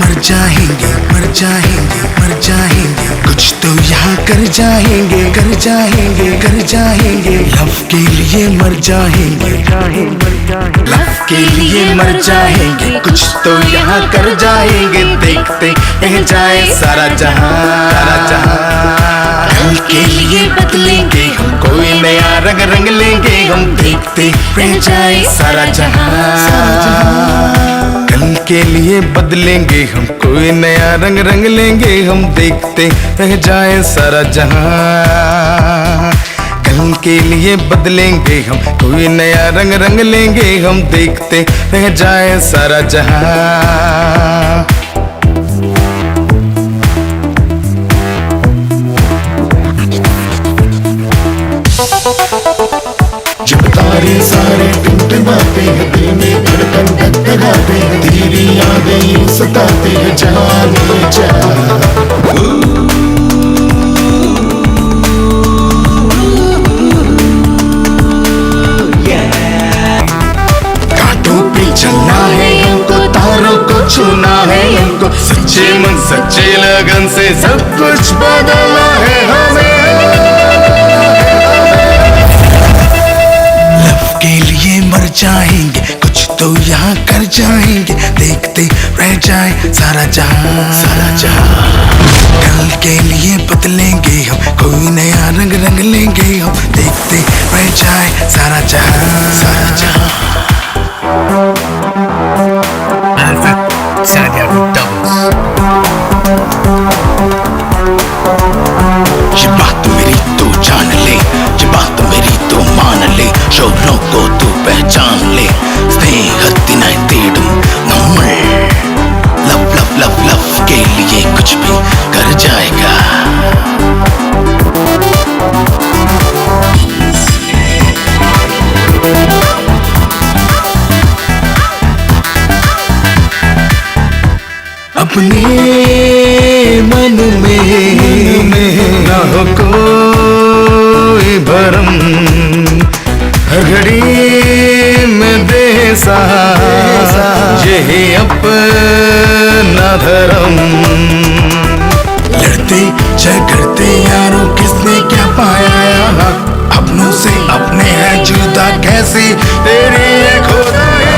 मर जाएंगे मर जाएंगे मर जाएंगे, कुछ तो यहाँ कर जाएंगे कर जाएंगे कर जाएंगे। लव के लिए मर जाएंगे लव के लिए मर जाएंगे, कुछ तो यहाँ कर जाएंगे। देखते रह जाए सारा जहां सारा जहां। कल के लिए बदलेंगे हम, कोई नया रंग रंग लेंगे हम। देखते रह जाए सारा जहां। कल के लिए बदलेंगे हम, कोई नया रंग रंग लेंगे हम। देखते रह जाए सारा जहां। कल के लिए बदलेंगे हम, कोई नया रंग रंग लेंगे हम। देखते रह जाए सारा जहां। जब तारे सच्चे मन सच्चे लगन से सब कुछ बदलना है हमें। लव के लिए मर जाएंगे, कुछ तो यहाँ कर जाएंगे, देखते रह जाए सारा जहां, सारा जहां। कल के लिए बदलेंगे हम, कोई नया रंग रंग लेंगे हम, देखते रह जाए सारा जहां, सारा जहां। ये बात मेरी तू जान ले, ये बात मेरी तू मान ले, शोरों को तू पहचान ले, स्नेहத்தினாய் தேடும் நம்மள் लव लव लव लव के लिए कुछ भी कर जाएगा। अपने मन में न हो कोई भरम, हर घड़ी में दे सहारा, यही अपना धर्म। लड़ते झगड़ते यारों किसने क्या पाया यहाँ, अपनों से अपने हैं जुदा कैसे तेरी ये खुदाई।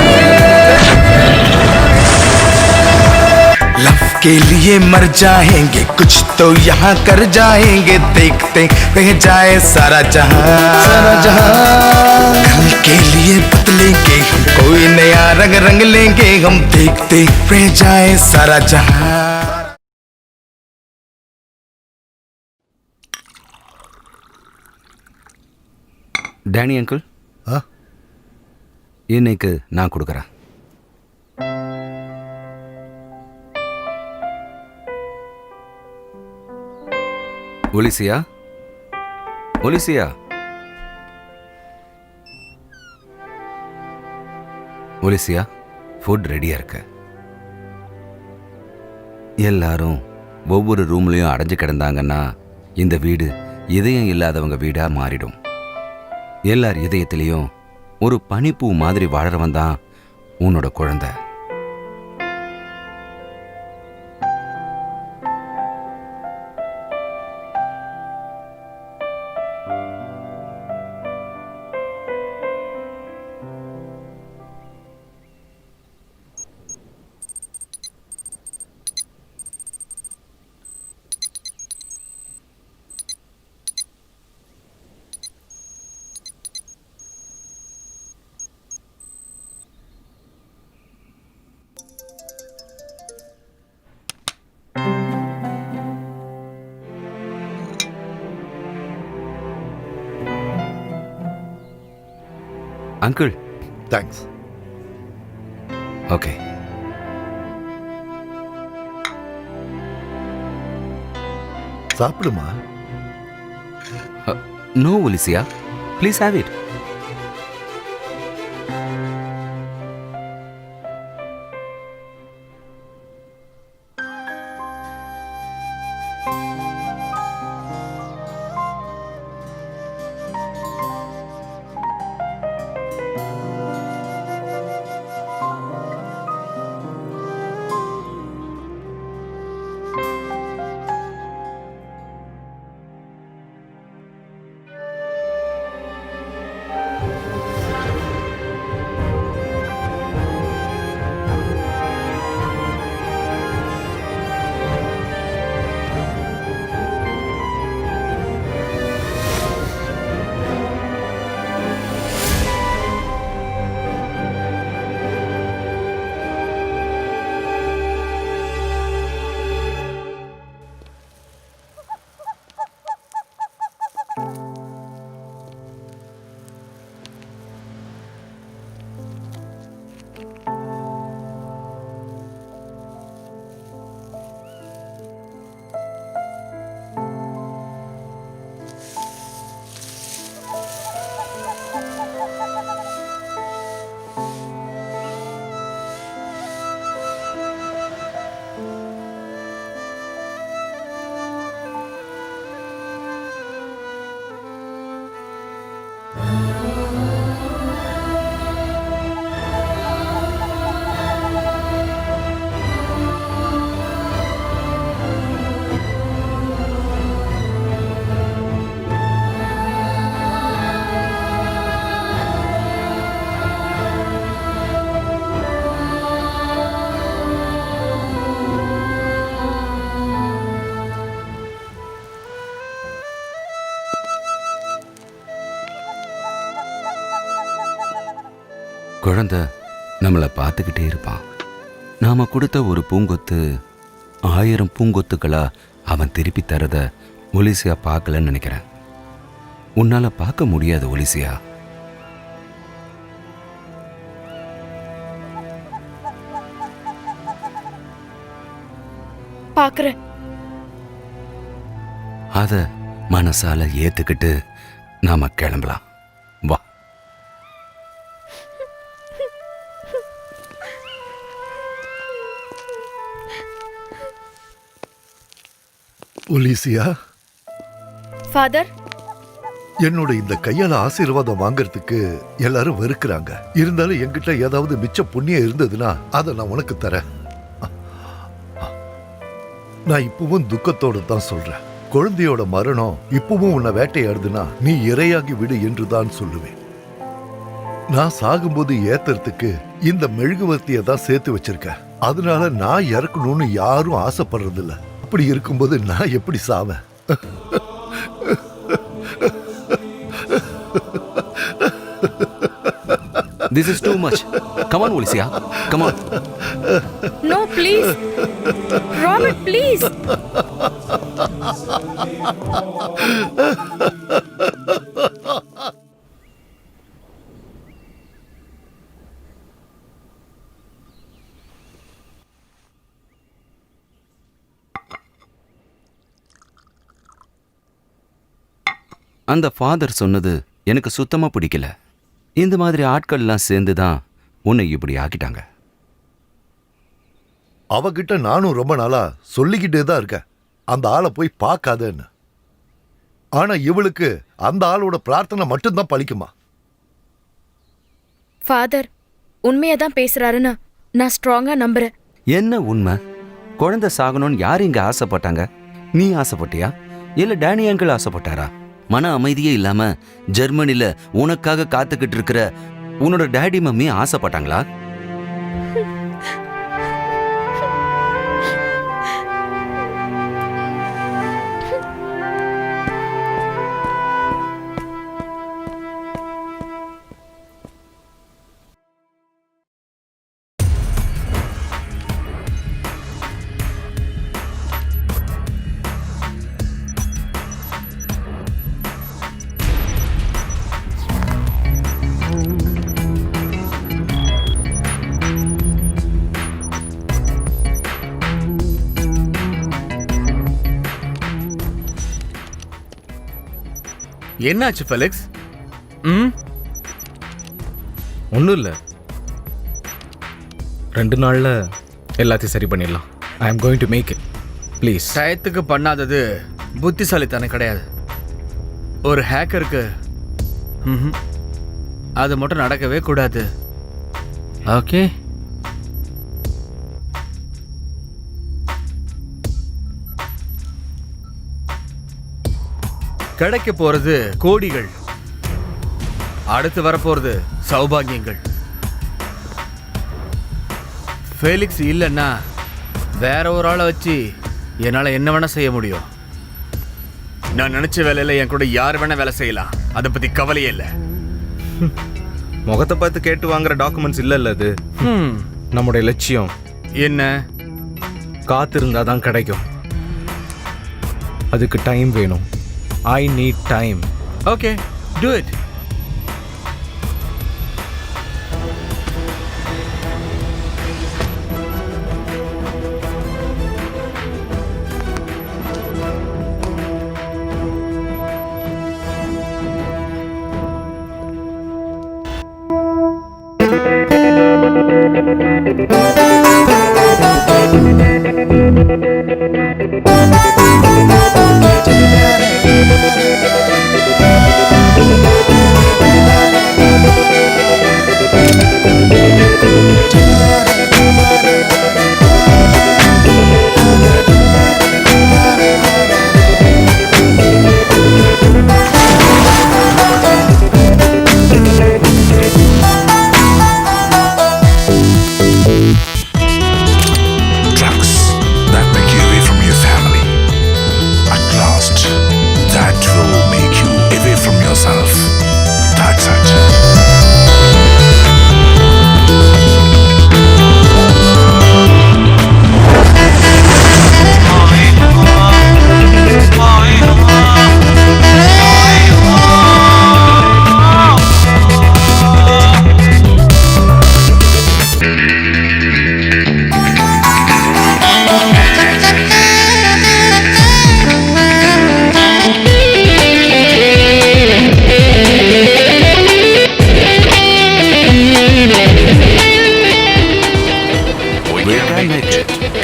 लव के लिए मर जाएंगे, कुछ तो यहाँ कर जाएंगे, देखते रह जाए सारा जहां, सारा जहां। कल के लिए बदलेंगे हम, कोई नया रंग रंग लेंगे हम, देखते रह जाए सारा जहां। டேனி அங்கிள், ஆ இன்னைக்கு நான் கொடுக்குறேன். ஒலிசியா, ஒலிசியா, ஒலிசியா, ஃபுட் ரெடியா இருக்கு. எல்லாரும் ஒவ்வொரு ரூம்லையும் அடைஞ்சு கிடந்தாங்கன்னா இந்த வீடு இதயம் இல்லாதவங்க வீடா மாறிடும். எல்லார் இதயத்திலையும் ஒரு பனிப்பூ மாதிரி வாழறவன் தான் உன்னோட குழந்தை. Uncle, thanks. ஓகே. சாப்பிடுமா. No Alicia, please have it. குழந்தை நம்மளை பார்த்துக்கிட்டே இருப்பான். நாம கொடுத்த ஒரு பூங்கொத்து 1000 பூங்கொத்துக்களா அவன் திருப்பி தரத ஒலிசியா பார்க்கலன்னு நினைக்கிறேன். உன்னால பார்க்க முடியாது ஒலிசியா. பாக்குறேன். அத மனசால ஏத்துக்கிட்டு நாம கிளம்பலாம். வா. ஒலிசியா, ஃபாதர், என்னோட இந்த கையால ஆசீர்வாதம் வாங்கறதுக்கு எல்லாரும் வெறுக்கிறாங்க. இருந்தாலும் என்கிட்ட ஏதாவது மிச்ச புண்ணியம் இருந்ததுன்னா அதை நான் உனக்கு தரேன். நான் இப்பவும் துக்கத்தோட தான் சொல்றேன். குழந்தையோட மரணம் இப்பவும் உன்னை வேட்டையாடுதுன்னா நீ இரையாகி விடு என்றுதான் சொல்லுவேன். நான் சாகும்போது ஏத்துறதுக்கு இந்த மெழுகுவர்த்தியை தான் சேர்த்து வச்சிருக்கேன். அதனால நான் இறக்கணும்னு யாரும் ஆசைப்படுறதில்ல. அப்படி இருக்கும்போது நான் எப்படி சாவேன்? This is too much. Come on, Olisia. Come on. No, please. Robert, please. அந்த ஃபாதர் சொன்னது எனக்கு சுத்தமா பிடிக்கல. இந்த மாதிரி ஆட்கள்லாம் சேர்ந்து தான் உன்னை இப்படி ஆக்கிட்டாங்க. அவகிட்ட நானும் ரொம்ப நாளா சொல்லிக்கிட்டே தான் இருக்கேன், அந்த ஆளை போய் பார்க்காதேன்னு. ஆனா இவளுக்கு அந்த ஆளோட பிரார்த்தனை மட்டும்தான் பலிக்குமா? ஃபாதர் உண்மையை தான் பேசுறாருன்னு நான் ஸ்ட்ராங்கா நம்புறேன். என்ன உண்மை? குழந்தை சாகணும்னு யார் இங்க ஆசைப்பட்டாங்க? நீ ஆசைப்பட்டியா இல்ல டேனி அங்கிள் ஆசைப்பட்டாரா? மன அமைதியே இல்லாம ஜெர்மனில உனக்காக காத்துக்கிட்டு இருக்கிற உன்னோட டேடி மம்மி ஆசைப்பட்டாங்களா? என்னாச்சு ஃபெலிக்ஸ்? ஒன்றும் இல்லை, 2 நாளில் எல்லாத்தையும் சரி பண்ணிடலாம். I am going to make it. Please. டயத்துக்கு பண்ணாதது புத்திசாலித்தனம் கிடையாது. ஒரு ஹேக்கருக்கு அது மட்டும் நடக்கவே கூடாது. ஓகே, கிடைக்க போறது கோடிகள், அடுத்து வரப்போறது சௌபாகியங்கள். ஃபெலிக்ஸ் இல்லைன்னா வேற ஒரு ஆளை வச்சு என்னால என்ன வேணா செய்ய முடியும். நான் நினைச்ச வேலையில என் கூட யார் வேணா வேலை செய்யலாம், அதை பத்தி கவலையே இல்லை. முகத்தை பார்த்து கேட்டு வாங்குற டாக்குமெண்ட்ஸ் இல்லைல்ல அது. நம்முடைய லட்சியம் என்ன? காத்திருந்தா தான் கிடைக்கும். அதுக்கு டைம் வேணும். I need time. Okay, do it.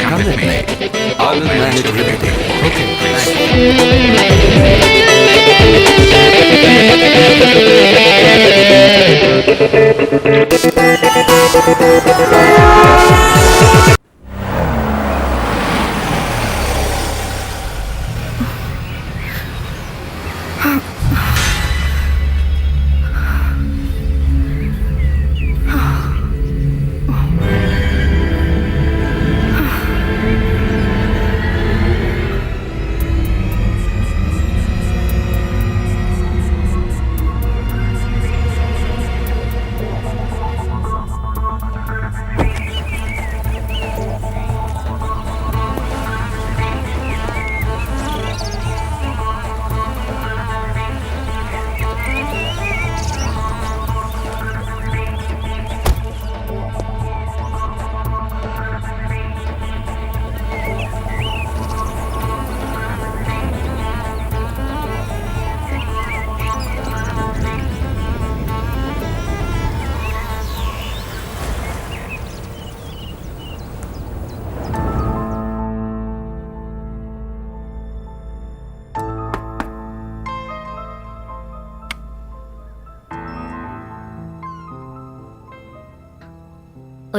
Come with me. I will manage everything. Okay, thanks.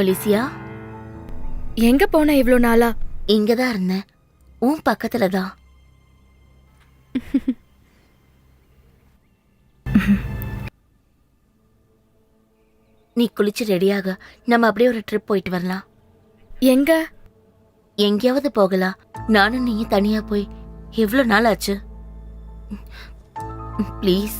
ஒலிசியா, எங்க போன இவ்ளோ நாளா? இங்கதான் இருந்தேன், உன் பக்கத்துல தான். நீ குளிச்சு ரெடியாக, நம்ம அப்படியே ஒரு ட்ரிப் போயிட்டு வரலாம். எங்க? எங்கேயாவது போகலாம். நானும் நீ தனியா போய் எவ்வளவு நாள் ஆச்சு? ப்ளீஸ்.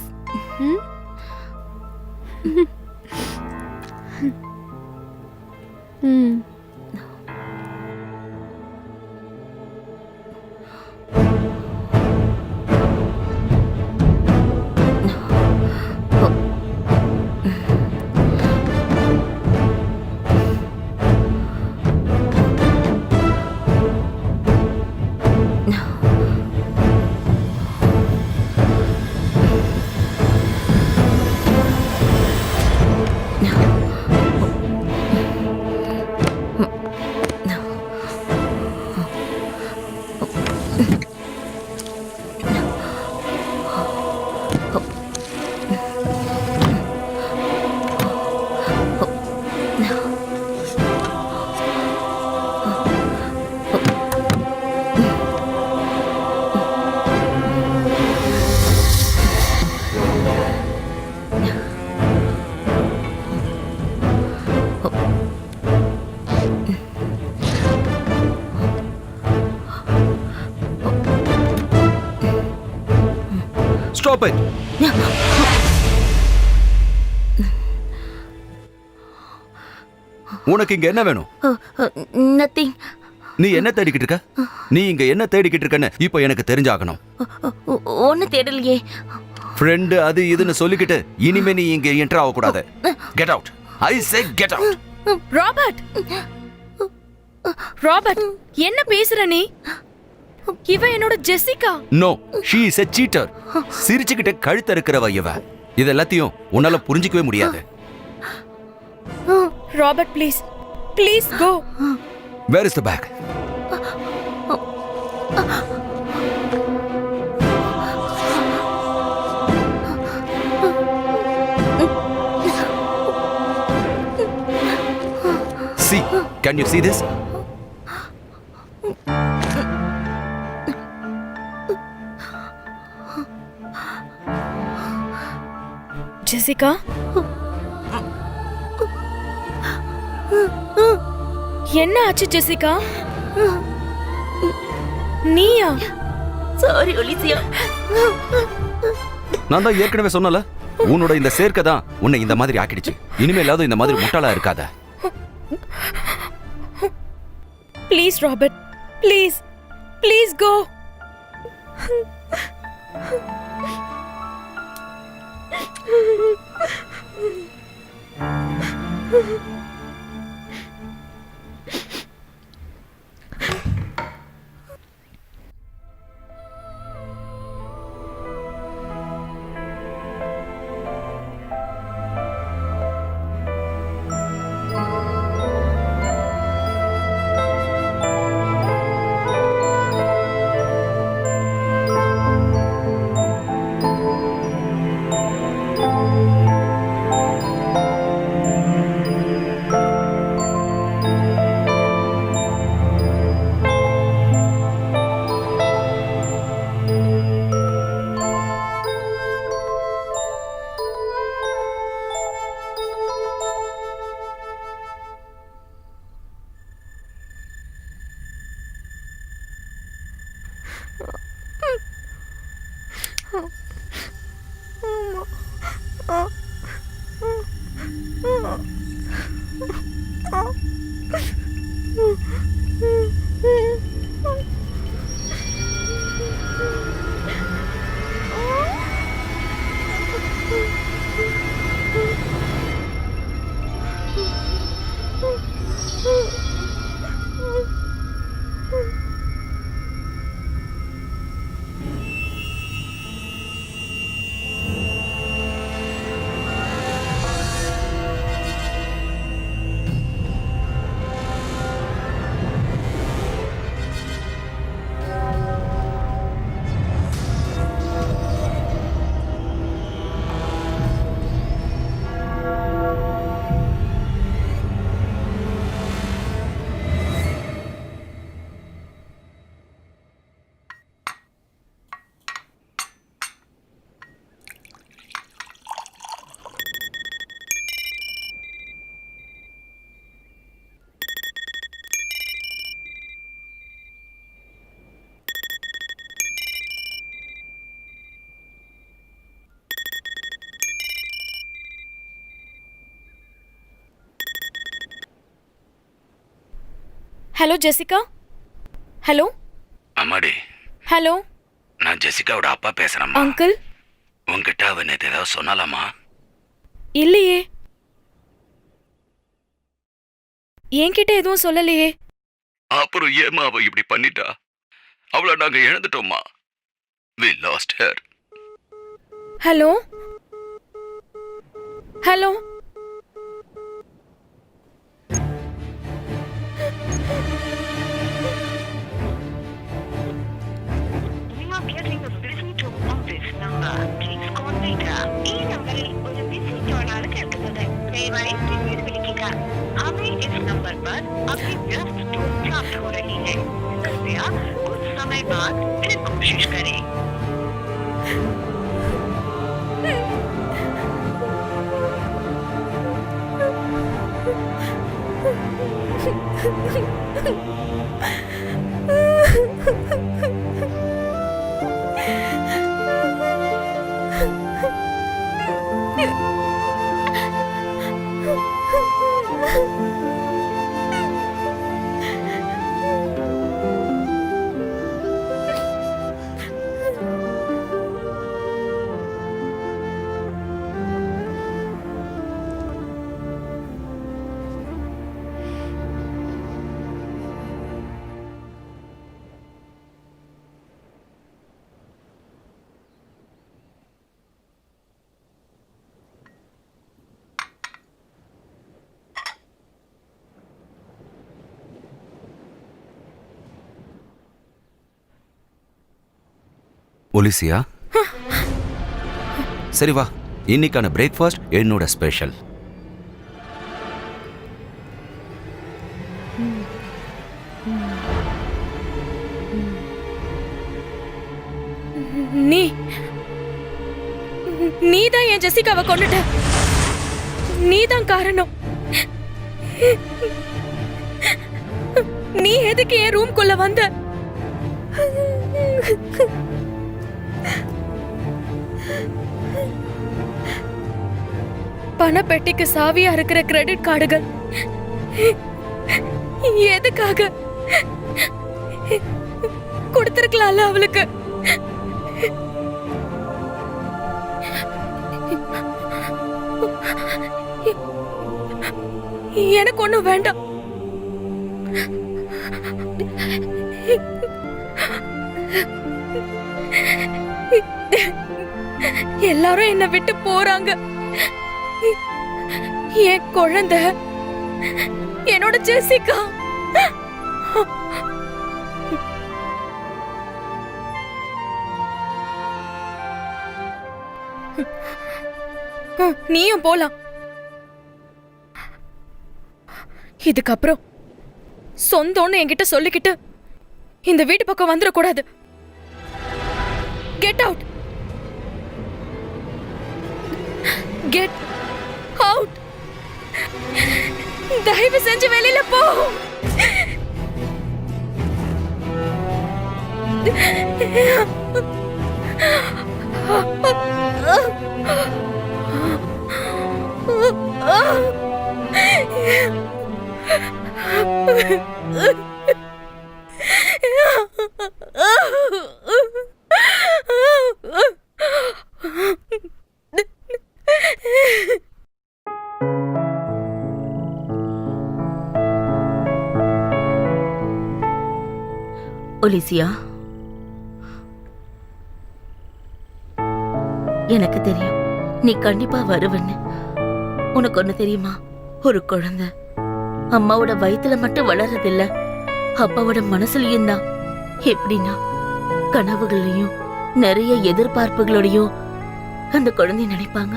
Stop it. உனக்கு இங்க என்ன வேணும்? நத்திங். நீ என்ன தேடிக்கிட்டு இருக்க? நீ இங்க என்ன தேடிக்கிட்டு இருக்கன்னு இப்போ எனக்கு தெரிஞ்சாகணும். ஒன்னு தேடலையே. ஃப்ரெண்டு அது இதுன்னு சொல்லிக்கிட்டு இனிமே நீ இங்க என்டர் ஆக கூடாது. Get out. I say get out. Robert, Robert, என்ன பேசுற நீ? இவ என்னோட Jessica. No, she is a cheater. சிரிச்சுக்கிட்டு கழுத்த இருக்கிறவ இவ. இது எல்லாத்தையும் உன்னால புரிஞ்சிக்கவே முடியாது. Robert, please please go. Where is the bag? See, can you see this? Jessica, என்ன ஆச்சு ஜெசிகா? நீயா? Sorry Alicia. நான் தான் ஏற்கனவே சொன்னல, உன்னோட இந்த சேர்க்கை தான் உன்னை இந்த மாதிரி ஆக்கிடுச்சு. இனிமேலாவது இந்த மாதிரி முட்டாளா இருக்காத. Please Robert, please please go. Hello Jessica. Hello அம்மாடி, ஹலோ நான் ஜெசிகாவோட அப்பா பேசுறேம்மா. அங்கிள். உன்கிட்ட அவ நேத்து ஏதாவது சொன்னாலாமா? இல்லையே, என்கிட்ட எதுவும் சொல்லலையே. அப்புறம் ஏமா அவ இப்படி பண்ணிட்டா? அவளை நாங்க இழந்துட்டோம்மா. We lost her. Hello hello कुछ समय बाद फिर कोशिश करें। ஒலிசியா, சரி வா, இன்னைக்கான பிரேக்ஃபாஸ்ட் என்னோட ஸ்பெஷல். நீதான் என் ஜெசிகாவை கொன்னுட்ட. நீதான் காரணம். நீ எதுக்கு என் ரூம்குள்ள வந்த? பணப்பெட்டிக்கு சாவியா இருக்கிற கிரெடிட் கார்டுகள் எதுக்காக? கொடுத்திருக்கலாம்ல அவளுக்கு. எனக்கு ஒண்ணும் வேண்டாம். எல்லாரும் என்னை விட்டு போறாங்க. என் குழந்தை, என்னோட ஜெசிகா. நீயும் போலாம். இதுக்கப்புறம் சொந்தம்னு என்கிட்ட சொல்லிக்கிட்டு இந்த வீட்டு பக்கம் வந்துடக்கூடாது. Get out. Get out. தயவு செஞ்சு வெளியில போ. ஒலிசியா, எனக்கு தெரியும் நீ கண்டிப்பா வருவன்னு. உனக்கு ஒண்ணு தெரியுமா, ஒரு குழந்தை அம்மாவோட வயித்துல மட்டும் வளர்றதில்ல, அப்பாவோட மனசுலயும் தான். எப்படின்னா கனவுகளையும் நிறைய எதிர்பார்ப்புகளோடையும் அந்த குழந்தைய நினைப்பாங்க.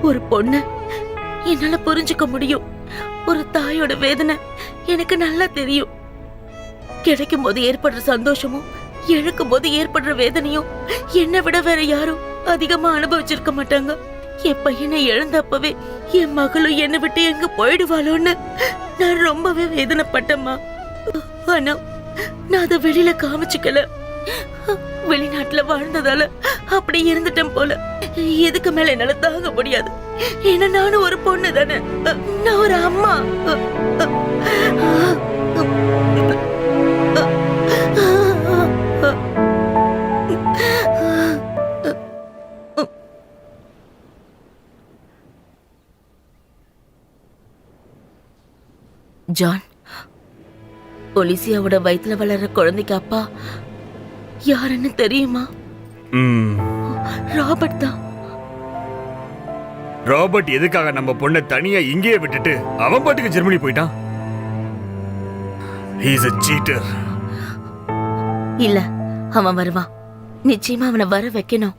ஒரு பொண்ணு என்னால புரிஞ்சுக்க முடியும். ஒரு தாயோட வேதனை எனக்கு நல்லா தெரியும். கிடைக்கும் போது ஏற்படுற சந்தோஷமும் இழக்கும் போது ஏற்படுற வேதனையும் என்னை விட வேற யாரும் அதிகமா அனுபவிச்சிருக்க மாட்டாங்க. என் பையனை இழந்தப்பவே என் மகளும் என்னை விட்டு எங்க போயிடுவாளோன்னு நான் ரொம்பவே வேதனைப்பட்டேம்மா. ஆனா நான் அதை வெளியில காமிச்சுக்கல. வெளிநாட்டுல வாழ்ந்ததால அப்படி இருந்துட்டேன் போல. எதுக்கு மேல என்னால தாங்க முடியாது. ஏன்னா நானும் ஒரு பொண்ணு தானே, நான் ஒரு அம்மா. ஜான், ஒலிசியாவோட வயித்துல வளர்ற குழந்தைக்கு அப்பா யாருன்னு தெரியுமா? ராபர்ட் தான். ராபர்ட் எதுக்காக நம்ம பொண்ணை தனியா இங்கேயே விட்டுட்டு அவன் பாட்டுக்கு ஜெர்மனி போயிட்டான்? He is a cheater. இல்ல, அவன் வருவான். நிச்சயமா அவனை வர வைக்கணும்.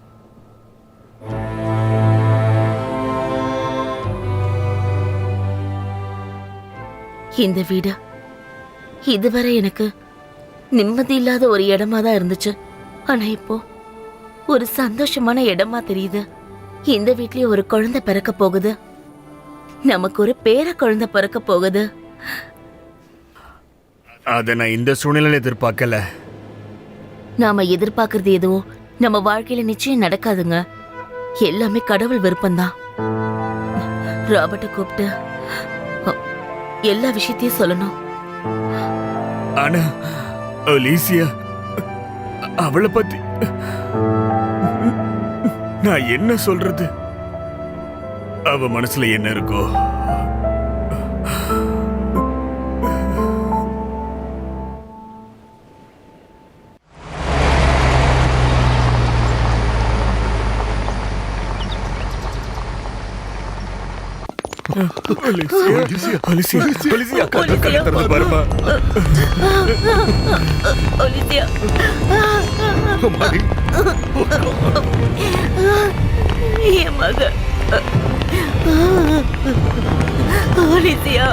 இந்த வீடு இதுவரை எனக்கு நிம்மதி இல்லாத ஒரு இடமா தான் இருந்துச்சு. ஆனா இப்போ ஒரு சந்தோஷமான இடமா தெரியுது. இந்த வீட்லயே ஒரு குழந்தை பிறக்க போகுது. நமக்கு ஒரு பேர குழந்தை பிறக்க போகுது. அத நான் இந்த சூழ்நிலையில எதிர்பார்க்கல. நாம எதிர்பார்க்கறது எதுவும் நம்ம வாழ்க்கையில நிச்சயம் நடக்காதுங்க. எல்லாமே கடவுள் விருப்பம்தான். ராபர்ட்டை கூப்பிட்டு எல்லா விஷயத்தையும் சொல்லணும். ஆனா ஒலிசியா, அவளை பத்தி நான் என்ன சொல்றது? அவ மனசுல என்ன இருக்கோ? என் மக ஒலிசியா,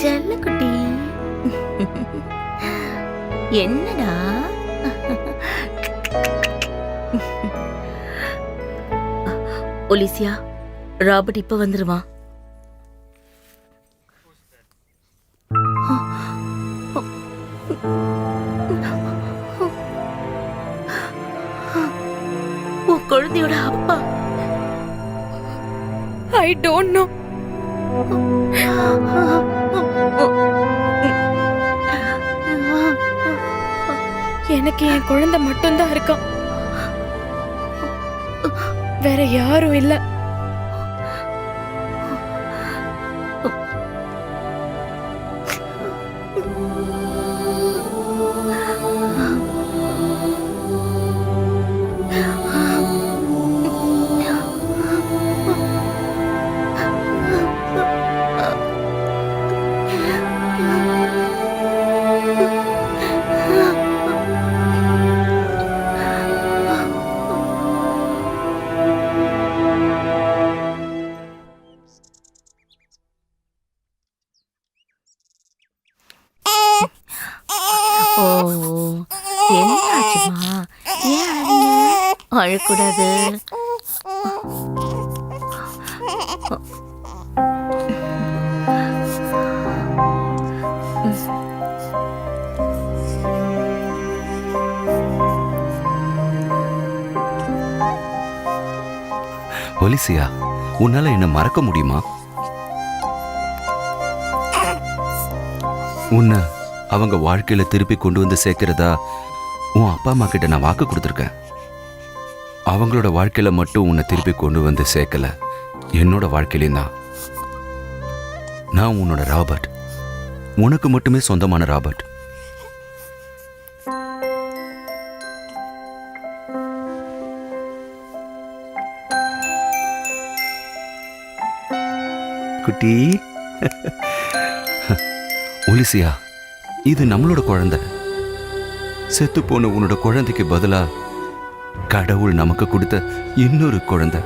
செல்லக்குட்டி, என்னடா? ஒலிசியா, ராபர்ட் இப்ப வந்துருவான். உன் குழந்தையோட அப்பா. I don't know. எனக்கு என் குழந்தை மட்டும்தான் இருக்கான், வேற யாரும் இல்ல. என்னாச்சுமா? ஏன் அழக்கூடாது? ஒலிசியா, உன்னால என்ன மறக்க முடியுமா? உன்னை அவங்க வாழ்க்கையில திருப்பி கொண்டு வந்து சேர்க்கிறதா உன் அப்பா அம்மா கிட்ட நான் வாக்கு கொடுத்துருக்கேன். அவங்களோட வாழ்க்கையில மட்டும் உன்னை திருப்பி கொண்டு வந்து சேர்க்கல, என்னோட வாழ்க்கையிலையும் தான். நான் உன்னோட ராபர்ட், உனக்கு மட்டுமே சொந்தமான ராபர்ட். குட்டி ஒலிசியா, இது நம்மளோட குழந்தை. செத்து போன உன்னோட குழந்தைக்கு பதிலா கடவுள் நமக்கு கொடுத்த இன்னொரு குழந்தை.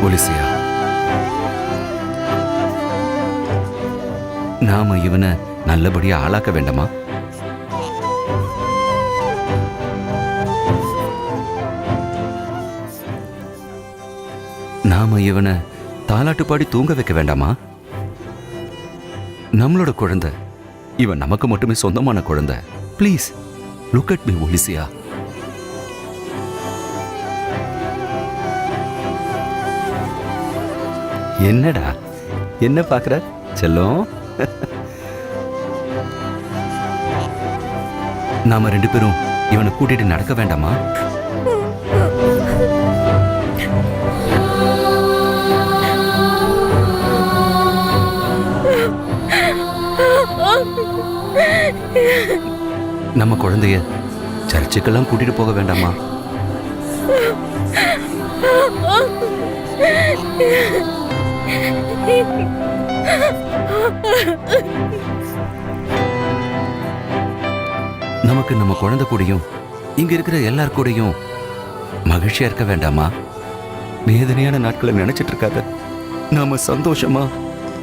ஒலிசியா, நாம இவனை நல்லபடியா ஆளாக்க வேண்டாமா? நாம இவனை தாலாட்டு பாடி தூங்க வைக்க வேண்டாமா? நம்மளோட குழந்தை, இவன் நமக்கு மட்டுமே சொந்தமான குழந்தை. Please look at me Alicia. என்னடா என்ன பாக்குற செல்லம்? நாம ரெண்டு பேரும் இவனை கூட்டிட்டு நடக்க வேண்டாமா? நம்ம குழந்தைய சர்ச்சுக்கெல்லாம் கூட்டிட்டு போக வேண்டாமா? நமக்கு நம்ம குழந்தை கூடயும் இங்க இருக்கிற எல்லார் கூடயும் மகிழ்ச்சியா இருக்க வேண்டாமா? வேதனையான நாட்களை நினைச்சிட்டு இருக்காத. நாம சந்தோஷமா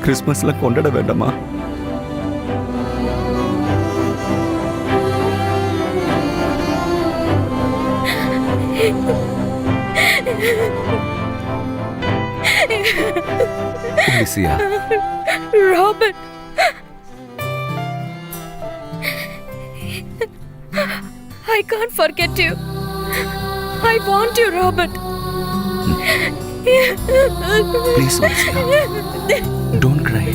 கிறிஸ்மஸ்ல கொண்டாட வேண்டாமா? ஒலிசியா, Robert. I can't forget you. I want you, Robert. please Olisia, don't cry.